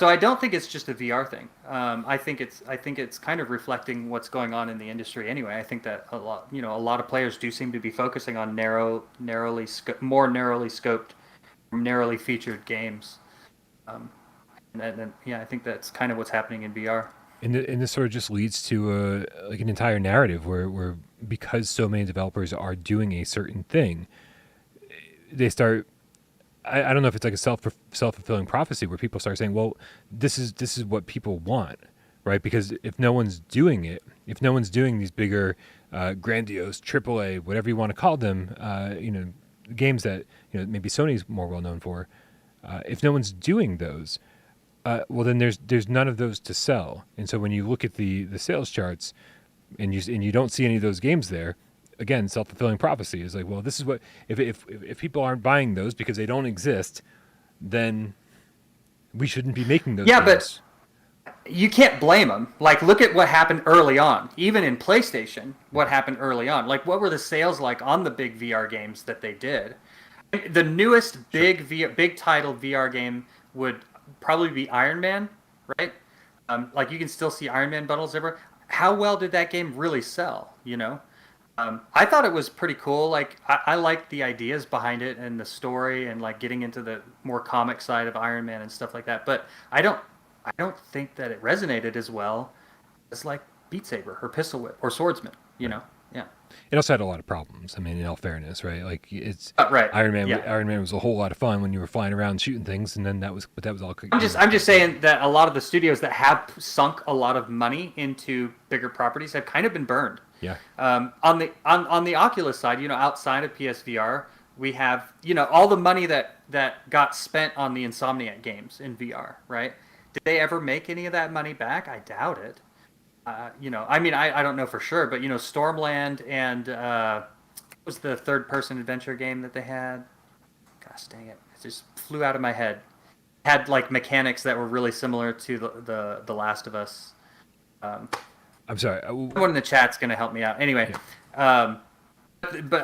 I don't think it's just a VR thing. I think it's kind of reflecting what's going on in the industry anyway. I think that a lot of players do seem to be focusing on more narrowly scoped, narrowly featured games. And I think that's kind of what's happening in VR. And this sort of just leads to an entire narrative where because so many developers are doing a certain thing, they start. I don't know if it's like a self-fulfilling prophecy where people start saying, well, this is what people want, right? Because if no one's doing it, if no one's doing these bigger, grandiose AAA, whatever you want to call them, games that maybe Sony's more well known for, if no one's doing those, well then there's none of those to sell. And so when you look at the sales charts and you don't see any of those games there, again, self-fulfilling prophecy is like, well, this is what if people aren't buying those because they don't exist, then we shouldn't be making those games. But you can't blame them. Like, look at what happened early on. Even in PlayStation, what happened early on. Like, what were the sales like on the big VR games that they did? The newest big title VR game would probably be Iron Man, right? Like you can still see Iron Man bundles everywhere. How well did that game really sell? You know, I thought it was pretty cool. Like I liked the ideas behind it and the story and like getting into the more comic side of Iron Man and stuff like that. But I don't think that it resonated as well as like Beat Saber or Pistol Whip or Swordsman. You know, yeah. It also had a lot of problems. I mean, in all fairness, right? Like it's Right. Iron Man. Yeah. Iron Man was a whole lot of fun when you were flying around shooting things, and then that was all. I'm just saying that a lot of the studios that have sunk a lot of money into bigger properties have kind of been burned. Yeah. On the Oculus side, you know, outside of PSVR, we have, you know, all the money that got spent on the Insomniac games in VR, right? Did they ever make any of that money back? I doubt it. You know, I mean, I don't know for sure, but you know, Stormland and what was the third-person adventure game that they had? Gosh dang it! It just flew out of my head. Had like mechanics that were really similar to the Last of Us. I'm sorry. Someone in the chat's gonna help me out. Anyway, but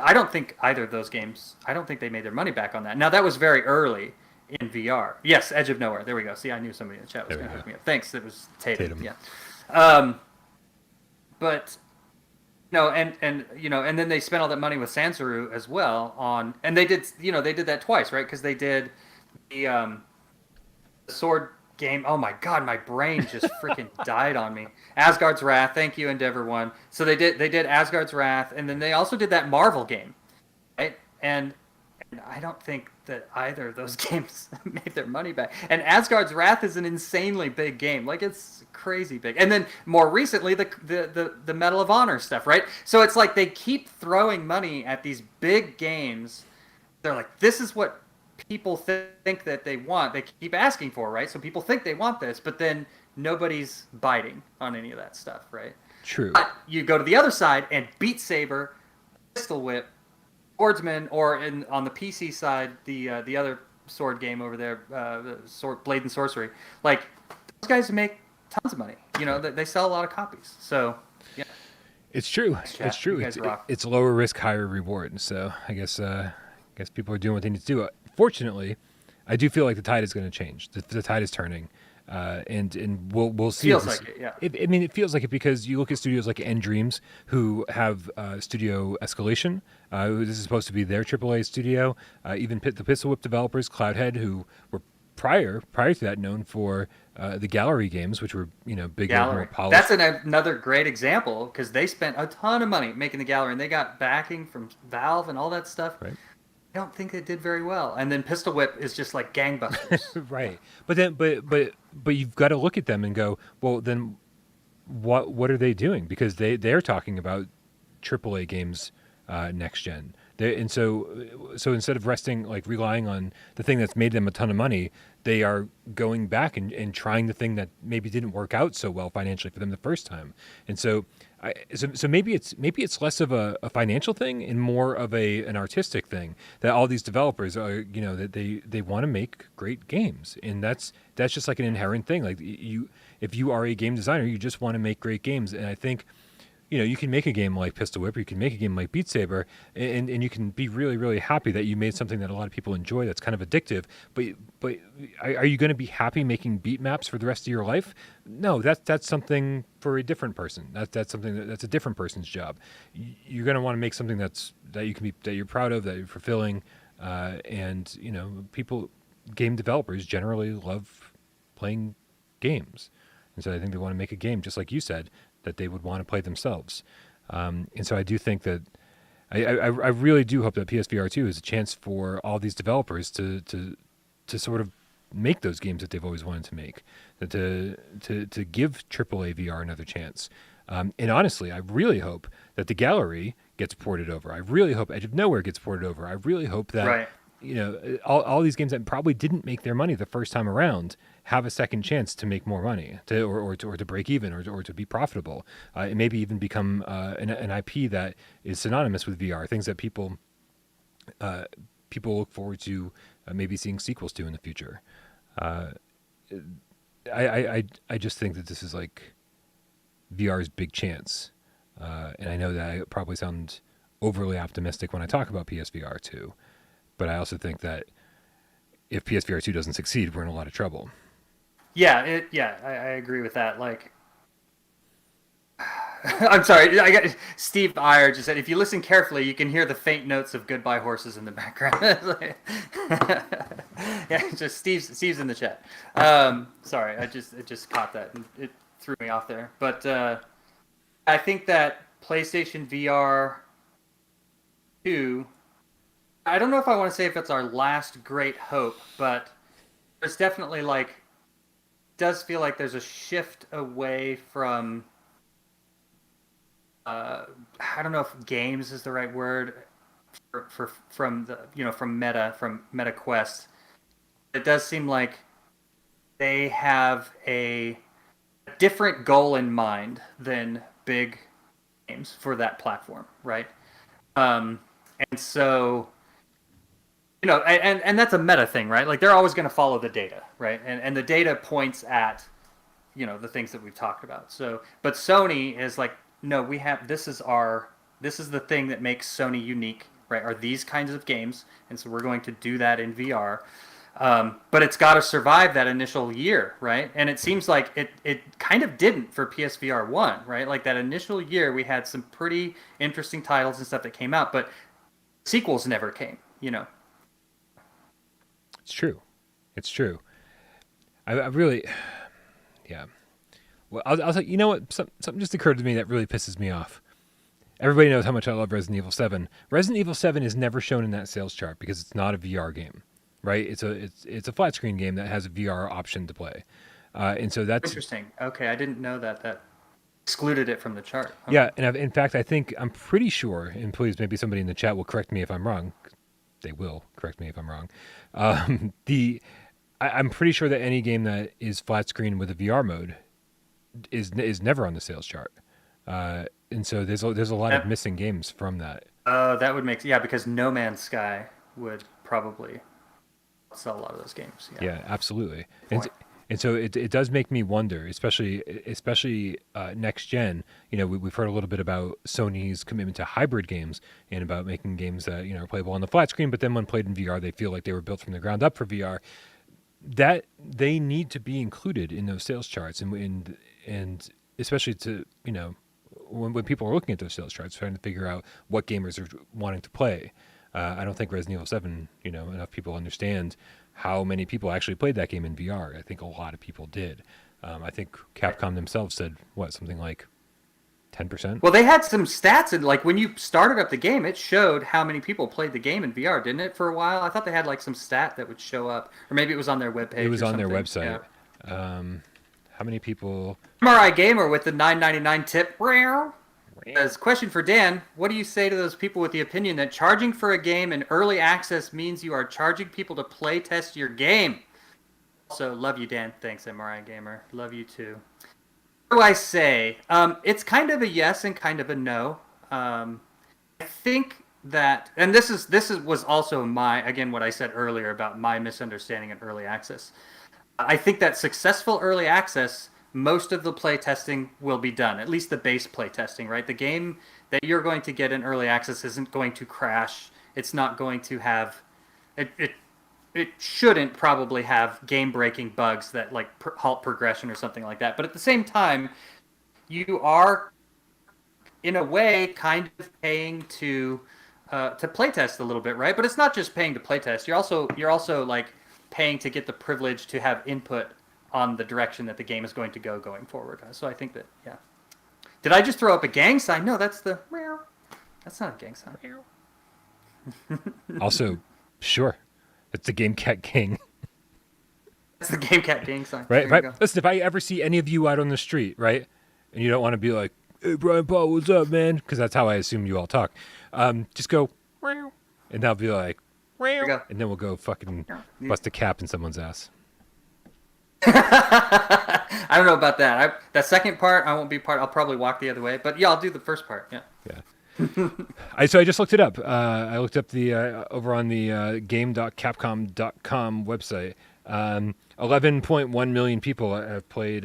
I don't think either of those games. I don't think they made their money back on that. Now that was very early in VR. Yes, Edge of Nowhere. There we go. See, I knew somebody in the chat was gonna hook me up. Thanks. It was Tatum. Yeah. But no, and you know, and then they spent all that money with Sansaru as well on, and they did that twice, right? Because they did the sword game. Oh my god, my brain just freaking died on me. Asgard's Wrath. Thank you, Endeavor One. So they did Asgard's Wrath, and then they also did that Marvel game, right? And I don't think that either of those games made their money back. And Asgard's Wrath is an insanely big game. Like, it's crazy big. And then more recently, the Medal of Honor stuff, right? So it's like they keep throwing money at these big games. They're like, this is what people think that they want. They keep asking for, right? So people think they want this, but then nobody's biting on any of that stuff, right? True. But you go to the other side, and Beat Saber, Pistol Whip, Swordsman, or on the PC side, the other sword game over there, the sword Blade and Sorcery. Like, those guys make tons of money. You know, they sell a lot of copies. So, yeah. It's true. It's true. It's lower risk, higher reward. So I guess people are doing what they need to do. Fortunately, I do feel like the tide is going to change. The tide is turning. And we'll see. Feels like it, yeah. I mean, it feels like it because you look at studios like End Dreams, who have Studio Escalation. This is supposed to be their AAA studio. Even the Pistol Whip developers, Cloudhead, who were prior to that known for the Gallery games, which were bigger, more polished. That's another great example because they spent a ton of money making the Gallery, and they got backing from Valve and all that stuff. Right. I don't think it did very well. And then Pistol Whip is just like gangbusters. Right. But you've got to look at them and go, well, then what are they doing? Because they're talking about AAA games next gen. So instead of relying on the thing that's made them a ton of money, they are going back and trying the thing that maybe didn't work out so well financially for them the first time. And so maybe it's less of a financial thing and more of an artistic thing, that all these developers are, that they want to make great games, and that's just like an inherent thing. Like if you are a game designer, you just want to make great games. And I think you can make a game like Pistol Whip, or you can make a game like Beat Saber, and you can be really, really happy that you made something that a lot of people enjoy that's kind of addictive. But are you going to be happy making beat maps for the rest of your life? No, that's something for a different person. That's something that's a different person's job. You're going to want to make something that you're proud of, that you're fulfilling, and game developers generally love playing games, and so I think they want to make a game, just like you said, that they would want to play themselves. And so I do think that I really do hope that PSVR 2 is a chance for all these developers to sort of make those games that they've always wanted to make, to give AAA VR another chance. And honestly, I really hope that the Gallery gets ported over. I really hope Edge of Nowhere gets ported over. I really hope that right. All these games that probably didn't make their money the first time around have a second chance to make more money, or to break even, or to be profitable, and maybe even become an IP that is synonymous with VR. Things that people look forward to maybe seeing sequels to in the future. I just think that this is like VR's big chance, and I know that I probably sound overly optimistic when I talk about PSVR 2. but I also think that if PSVR 2 doesn't succeed, we're in a lot of trouble. Yeah, I agree with that. Like, I'm sorry, I got Steve Iyer just said if you listen carefully, you can hear the faint notes of "Goodbye Horses" in the background. Yeah, just Steve's in the chat. Sorry, I just caught that and it threw me off there. But I think that PlayStation VR 2. I don't know if I want to say if it's our last great hope, but there's definitely does feel like there's a shift away from I don't know if games is the right word from Meta Quest. It does seem like they have a different goal in mind than big games for that platform, right? And so and that's a meta thing, right? Like they're always going to follow the data, right? And the data points at the things that we've talked about. So, but Sony is like, no, this is the thing that makes Sony unique, right? Are these kinds of games, and so we're going to do that in VR. But it's got to survive that initial year, right? And it seems like it kind of didn't for PSVR 1, right? Like that initial year, we had some pretty interesting titles and stuff that came out, but sequels never came, It's true. I really, yeah. Well, I'll say, you know what? Something just occurred to me that really pisses me off. Everybody knows how much I love Resident Evil 7. Resident Evil 7 is never shown in that sales chart because it's not a VR game, right? It's a flat screen game that has a VR option to play, and so that's interesting. Okay, I didn't know that excluded it from the chart. Okay. Yeah, and in fact, I'm pretty sure, and please, maybe somebody in the chat will correct me if I'm wrong. They will correct me if I'm wrong. I'm pretty sure that any game that is flat screen with a VR mode is never on the sales chart, and so there's a lot of missing games from that. That would make because No Man's Sky would probably sell a lot of those games. Yeah, absolutely. And so it does make me wonder, especially next gen. We've heard a little bit about Sony's commitment to hybrid games and about making games that are playable on the flat screen, but then when played in VR, they feel like they were built from the ground up for VR. That they need to be included in those sales charts, and especially to when people are looking at those sales charts, trying to figure out what gamers are wanting to play. I don't think Resident Evil 7, enough people understand how many people actually played that game in VR. I think a lot of people did. I think Capcom themselves said, something like 10%? Well, they had some stats, and when you started up the game, it showed how many people played the game in VR, didn't it, for a while? I thought they had some stat that would show up, or maybe it was on their webpage. It was on their something. website. Yeah. How many people... MRI Gamer with the $9.99 tip. As question for Dan, what do you say to those people with the opinion that charging for a game in early access means you are charging people to play test your game? Also, love you, Dan. Thanks, MRI Gamer. Love you too. What do I say? It's kind of a yes and kind of a no. I think that, and this was also what I said earlier about my misunderstanding of early access. I think that successful early access, most of the play testing will be done, at least the base play testing, right? The game that you're going to get in early access isn't going to crash. It's not going to have it shouldn't probably have game-breaking bugs that halt progression or something like that. But at the same time, you are in a way kind of paying to playtest a little bit, right? But it's not just paying to playtest. You're also paying to get the privilege to have input on the direction that the game is going to go going forward. So I think that, yeah. Did I just throw up a gang sign? No, that's not a gang sign. Also, sure. It's the Game Cat Gang. That's the Game Cat Gang sign. Right. Listen, if I ever see any of you out on the street, right, and you don't want to be like, "Hey, Brian Paul, what's up, man?" Because that's how I assume you all talk. Just go, and they'll be like, and then we'll go fucking bust a cap in someone's ass. I don't know about that. That second part, I won't be part. I'll probably walk the other way. But yeah, I'll do the first part. Yeah. Yeah. So I just looked it up. I looked up the over on the game.capcom.com website. 11.1 million people have played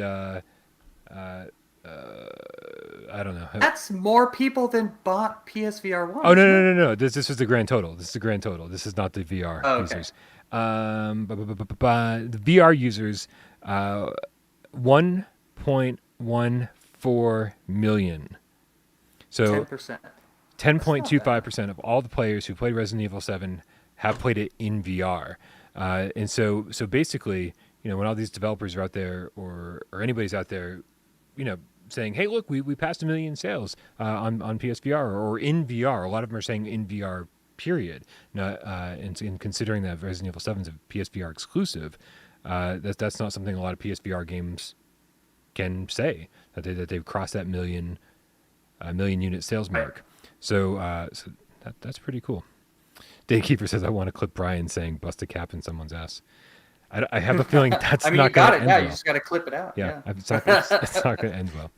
I don't know. That's more people than bought PSVR 1. Oh, no, isn't no, it? no, no. This is the grand total. This is the grand total. This is not the VR Oh, okay. users. The VR users, 1.14 million. So 10%. 10.25% of all the players who played Resident Evil 7 have played it in VR. And so basically, when all these developers are out there or anybody's out there, saying, hey, look, we passed 1 million sales on PSVR or in VR. A lot of them are saying in VR, period. And considering that Resident Evil 7 is a PSVR exclusive, that's not something a lot of PSVR games can say, that they've crossed that million unit sales mark. So that's pretty cool. Daykeeper says, I want to clip Brian saying bust a cap in someone's ass. I have a feeling that's I mean, not you got going it. to end Yeah, well. you just got to clip it out. Yeah, Yeah. it's not going to end well.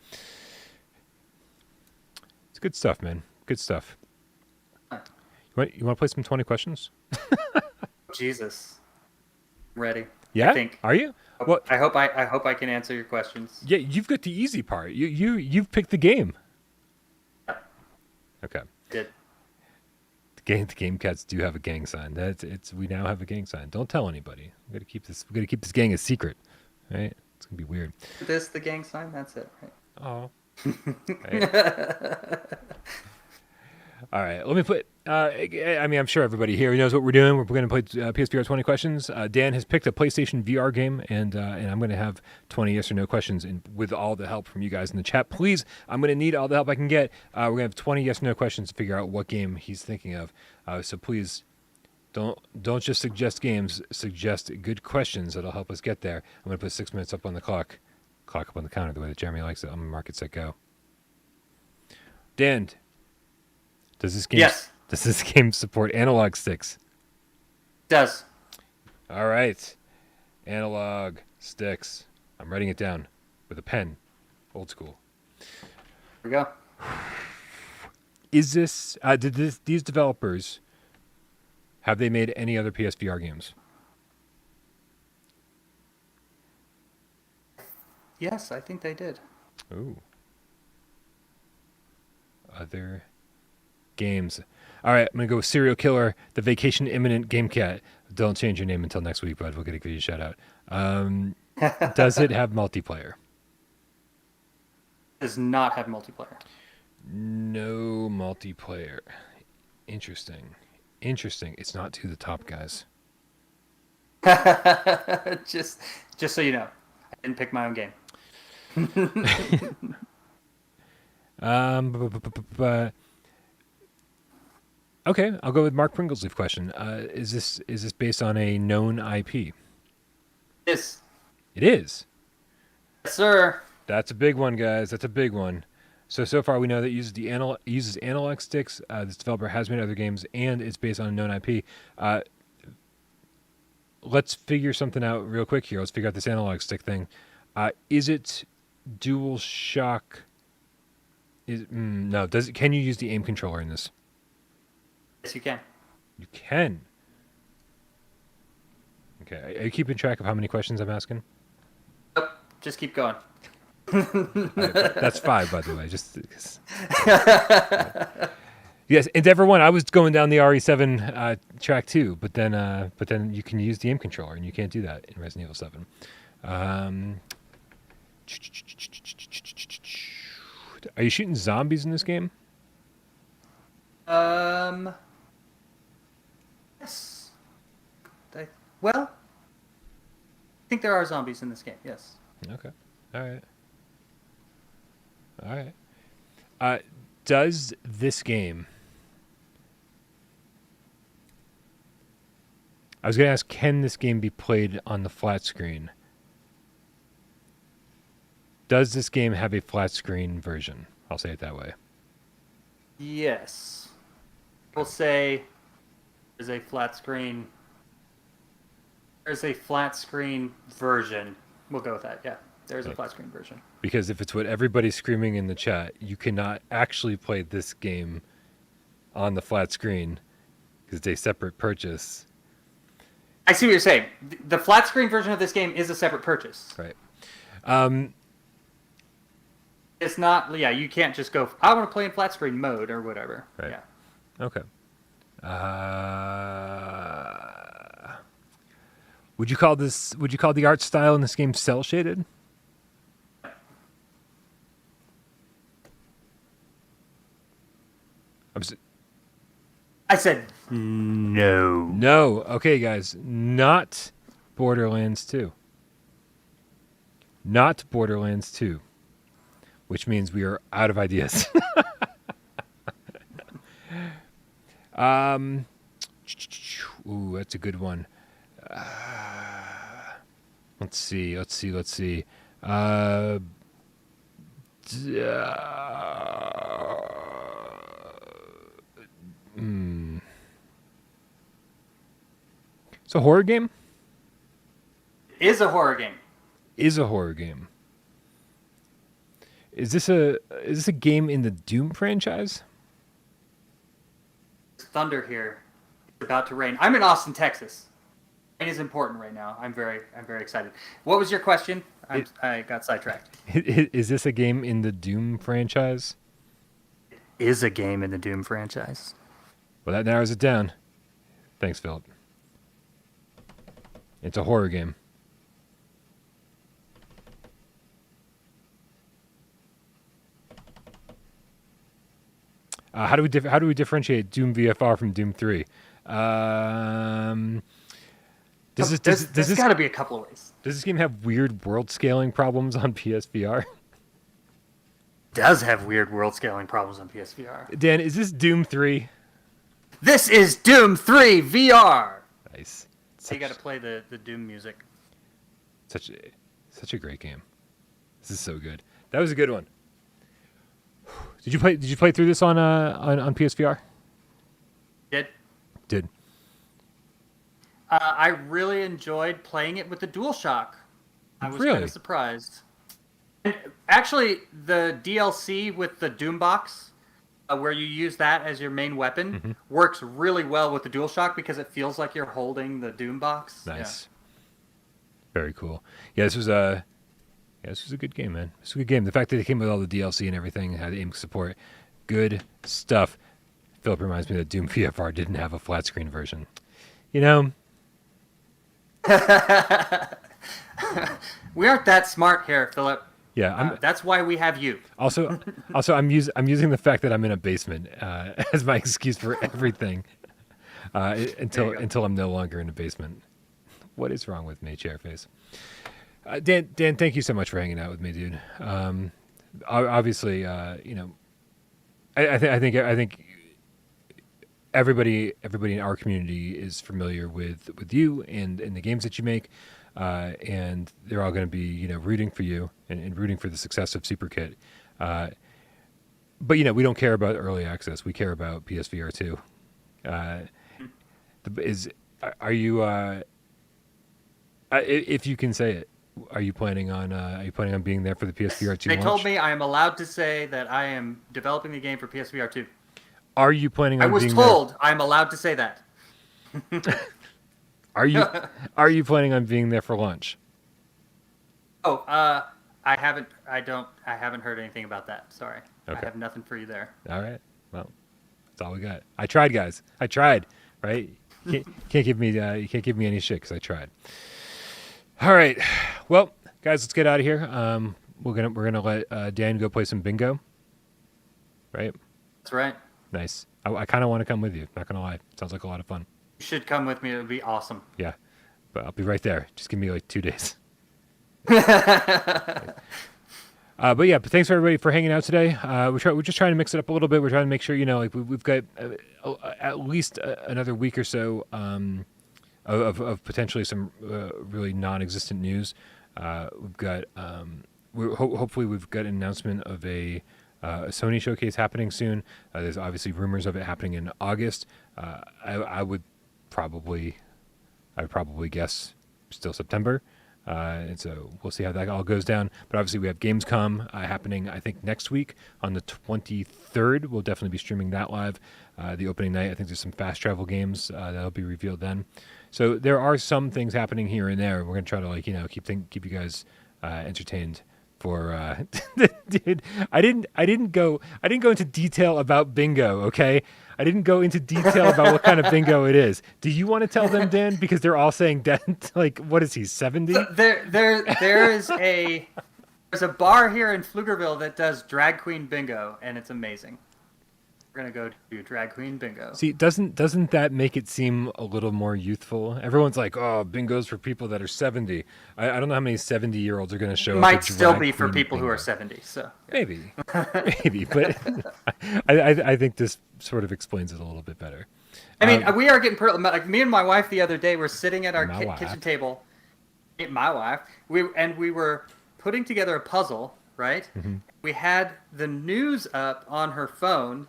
It's good stuff, man. Good stuff. You want to play some 20 questions? Jesus. I'm ready. Yeah? I think. Are you? Well, I hope I can answer your questions. yeah, you've got the easy part. You've picked the game. Okay. Did. The game cats do have a gang sign. We now have a gang sign. Don't tell anybody. We got to keep this gang a secret, right? It's gonna be weird. This the gang sign? That's it, right? Oh. Right. All right. Let me put. I'm sure everybody here knows what we're doing. We're going to play PSVR 20 questions. Dan has picked a PlayStation VR game, and I'm going to have 20 yes or no questions. And with all the help from you guys in the chat, please, I'm going to need all the help I can get. We're going to have 20 yes or no questions to figure out what game he's thinking of. So please, don't just suggest games. Suggest good questions that'll help us get there. I'm going to put 6 minutes up on the clock. Clock up on the counter, the way that Jeremy likes it. I'm going to mark it, set, go. Dan. Does this game support analog sticks? Does. All right. Analog sticks. I'm writing it down with a pen. Old school. Here we go. Is this these developers, have they made any other PSVR games? Yes, I think they did. Ooh. Other games. All right, I'm going to go with Serial Killer, The Vacation Imminent Game Cat. Don't change your name until next week, bud. We'll get to give you a shout out. Does it have multiplayer? Does not have multiplayer. No multiplayer. Interesting. It's not To the Top, guys. just so you know, I didn't pick my own game. Okay, I'll go with Mark Pringlesleaf question. Is this based on a known IP? Yes. It is. Yes, sir. That's a big one, guys. That's a big one. So far, we know that it uses analog sticks. This developer has made other games, and it's based on a known IP. Let's figure something out real quick here. Let's figure out this analog stick thing. Is it DualShock? No. Can you use the aim controller in this? Yes, you can. You can. Okay. Are you keeping track of how many questions I'm asking? Nope. Just keep going. That's 5, by the way. Just yes, Endeavor 1. I was going down the RE7 track too, but then you can use the aim controller, and you can't do that in Resident Evil 7. Are you shooting zombies in this game? Yes. Well, I think there are zombies in this game. Yes. Okay. All right. Does this game... I was going to ask, can this game be played on the flat screen? Does this game have a flat screen version? I'll say it that way. Yes. We'll say there's a flat screen. There's a flat screen version. We'll go with that. Yeah. There's a flat screen version. Because if it's what everybody's screaming in the chat, you cannot actually play this game on the flat screen because it's a separate purchase. I see what you're saying. The flat screen version of this game is a separate purchase. Right. It's not. Yeah, you can't just go. I want to play in flat screen mode or whatever. Right. Yeah. Okay. Would you call the art style in this game cell shaded? I said no. No. Okay, guys. Not Borderlands 2. Not Borderlands 2. Which means we are out of ideas. Ooh, that's a good one. Let's see. It's a horror game? Is a horror game. Is a horror game. Is this a game in the Doom franchise? Thunder here. It's about to rain. I'm in Austin, Texas. Rain is important right now. I'm very excited. What was your question? I got sidetracked. Is this a game in the Doom franchise? Is a game in the Doom franchise. Well, that narrows it down. Thanks, Philip. It's a horror game. How do we differentiate Doom VFR from Doom 3? There's got to be a couple of ways. Does this game have weird world scaling problems on PSVR? Does have weird world scaling problems on PSVR. Dan, is this Doom 3? This is Doom 3 VR. Nice. So you got to play the Doom music. Such a great game. This is so good. That was a good one. Did you play through this on PSVR? Did. I really enjoyed playing it with the DualShock. I was kind of surprised. And actually, the DLC with the Doom box, where you use that as your main weapon, works really well with the DualShock because it feels like you're holding the Doom box. Nice. Yeah. Very cool. Yeah, this was a good game, man. This was a good game. The fact that it came with all the DLC and everything, had aim support, good stuff. Philip reminds me that Doom VFR didn't have a flat screen version. You know. We aren't that smart here, Philip. Yeah, that's why we have you. Also, I'm using the fact that I'm in a basement as my excuse for everything until I'm no longer in a basement. What is wrong with me, Chairface? Dan, thank you so much for hanging out with me, dude. Obviously, you know, I think everybody in our community is familiar with you and the games that you make, and they're all going to be, you know, rooting for you and rooting for the success of SuperKit. But you know, we don't care about early access. We care about PSVR 2. Are you? If you can say it, are you planning on being there for the PSVR 2 They launch? told me I am allowed to say that I am developing the game for PSVR 2. Are you planning on I was being told I'm allowed to say that. Are you planning on being there for launch? Oh, I haven't heard anything about that. Sorry. Okay. I have nothing for you there. All right. Well, that's all we got. I tried, guys. I tried. Right? You can't give me any shit because I tried. All right. Well, guys, let's get out of here. We're gonna let Dan go play some bingo. Right? That's right. Nice. I kind of want to come with you. Not gonna lie. Sounds like a lot of fun. You should come with me. It would be awesome. Yeah, but I'll be right there. Just give me like 2 days. But yeah, but thanks for everybody for hanging out today. We're just trying to mix it up a little bit. We're trying to make sure, you know, like we've got at least another week or so of potentially some really non-existent news. We've got hopefully we've got an announcement of a Sony showcase happening soon. There's obviously rumors of it happening in August. I would probably guess still September. And so we'll see how that all goes down. But obviously we have Gamescom happening, I think, next week on the 23rd. We'll definitely be streaming that live. The opening night, I think there's some fast travel games that'll be revealed then. So there are some things happening here and there. We're going to try to, like, you know, keep you guys entertained for dude. I didn't go into detail about bingo. Okay, I didn't go into detail about what kind of bingo it is. Do you want to tell them, Dan? Because they're all saying Dan. Like, what is he, 70? So there's a bar here in Pflugerville that does drag queen bingo, and it's amazing. We're gonna go do drag queen bingo. See, doesn't that make it seem a little more youthful? Everyone's like, "Oh, bingo's for people that are 70." I don't know how many 70-year-olds are going to show up. Might at still drag be for queen people who bingo. are 70. So yeah. Maybe, but I think this sort of explains it a little bit better. I mean, we are getting like me and my wife the other day were sitting at our My kitchen table. My wife, we were putting together a puzzle, right? Mm-hmm. We had the news up on her phone.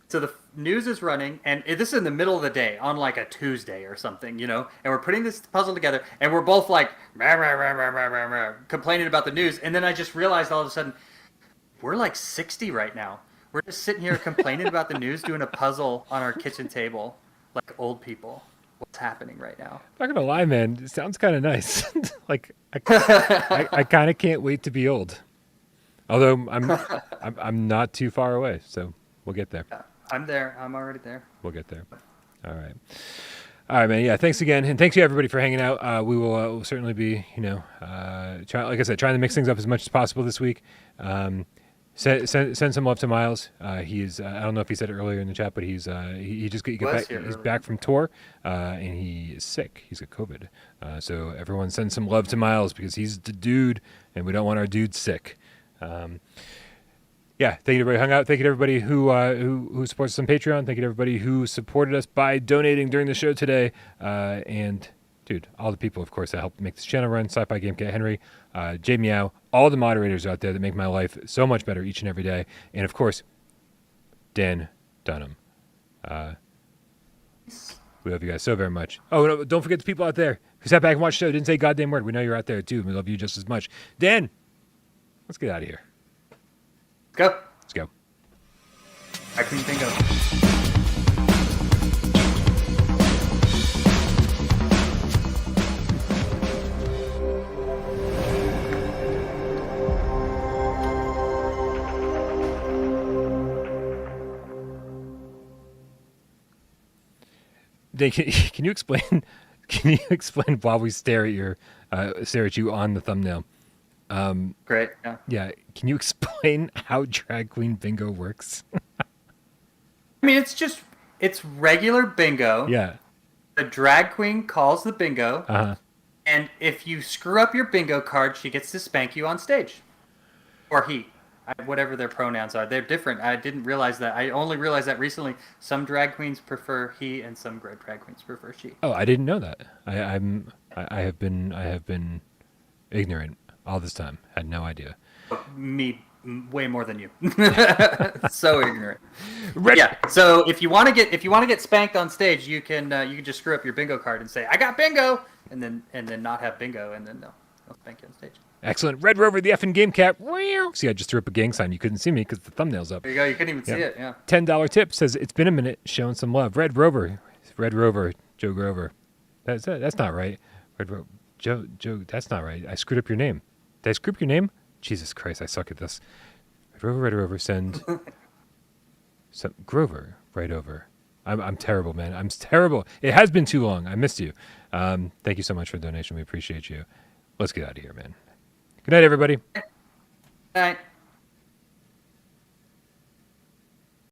So the news is running, and this is in the middle of the day on like a Tuesday or something, you know. And we're putting this puzzle together, and we're both like rah, rah, rah, rah, rah, rah, rah, complaining about the news. And then I just realized all of a sudden, we're like 60 right now. We're just sitting here complaining about the news, doing a puzzle on our kitchen table, like old people. What's happening right now? I'm not gonna lie, man. It sounds kind of nice. Like I kind of can't wait to be old. Although I'm not too far away, so we'll get there. I'm there. I'm already there. We'll get there. All right, man. Yeah, thanks again, and thanks to everybody for hanging out. We will we'll certainly be, like I said, trying to mix things up as much as possible this week. Send some love to Miles. He's I don't know if he said it earlier in the chat, but he's he's back from tour, and he is sick. He's got COVID. So everyone send some love to Miles because he's the dude, and we don't want our dude sick. Yeah, thank you to everybody who hung out. Thank you to everybody who supports us on Patreon. Thank you to everybody who supported us by donating during the show today. And, dude, all the people, of course, that helped make this channel run. Sci-Fi Game Cat Henry, J Meow, all the moderators out there that make my life so much better each and every day. And, of course, Dan Dunham. We love you guys so very much. Oh, no, don't forget the people out there who sat back and watched the show, didn't say a goddamn word. We know you're out there, too. We love you just as much. Dan, let's get out of here. Go. Let's go. I couldn't think of. Dave, can you explain? Can you explain while we stare at you on the thumbnail? Great. Yeah. Yeah. Can you explain how drag queen bingo works? I mean, it's regular bingo. Yeah. The drag queen calls the bingo. Uh-huh. And if you screw up your bingo card, she gets to spank you on stage. Or he. Whatever their pronouns are. They're different. I didn't realize that. I only realized that recently. Some drag queens prefer he and some drag queens prefer she. Oh, I didn't know that. I have been ignorant all this time. Had no idea. Me way more than you. So ignorant. Yeah. So if you want to get spanked on stage, you can just screw up your bingo card and say I got bingo, and then not have bingo, and then they'll spank you on stage. Excellent. Red Rover, the effing game cat. See, I just threw up a gang sign. You couldn't see me because the thumbnail's up. There you go. You couldn't even see it. Yeah. $10 tip says it's been a minute. Showing some love. Red Rover, Joe Grover. That's not right. Red Rover, Joe. That's not right. I screwed up your name. Did I screw up your name? Jesus Christ, I suck at this. Red Rover, send some Grover right over. I'm terrible, man. I'm terrible. It has been too long. I missed you. Thank you so much for the donation. We appreciate you. Let's get out of here, man. Good night, everybody. Good night.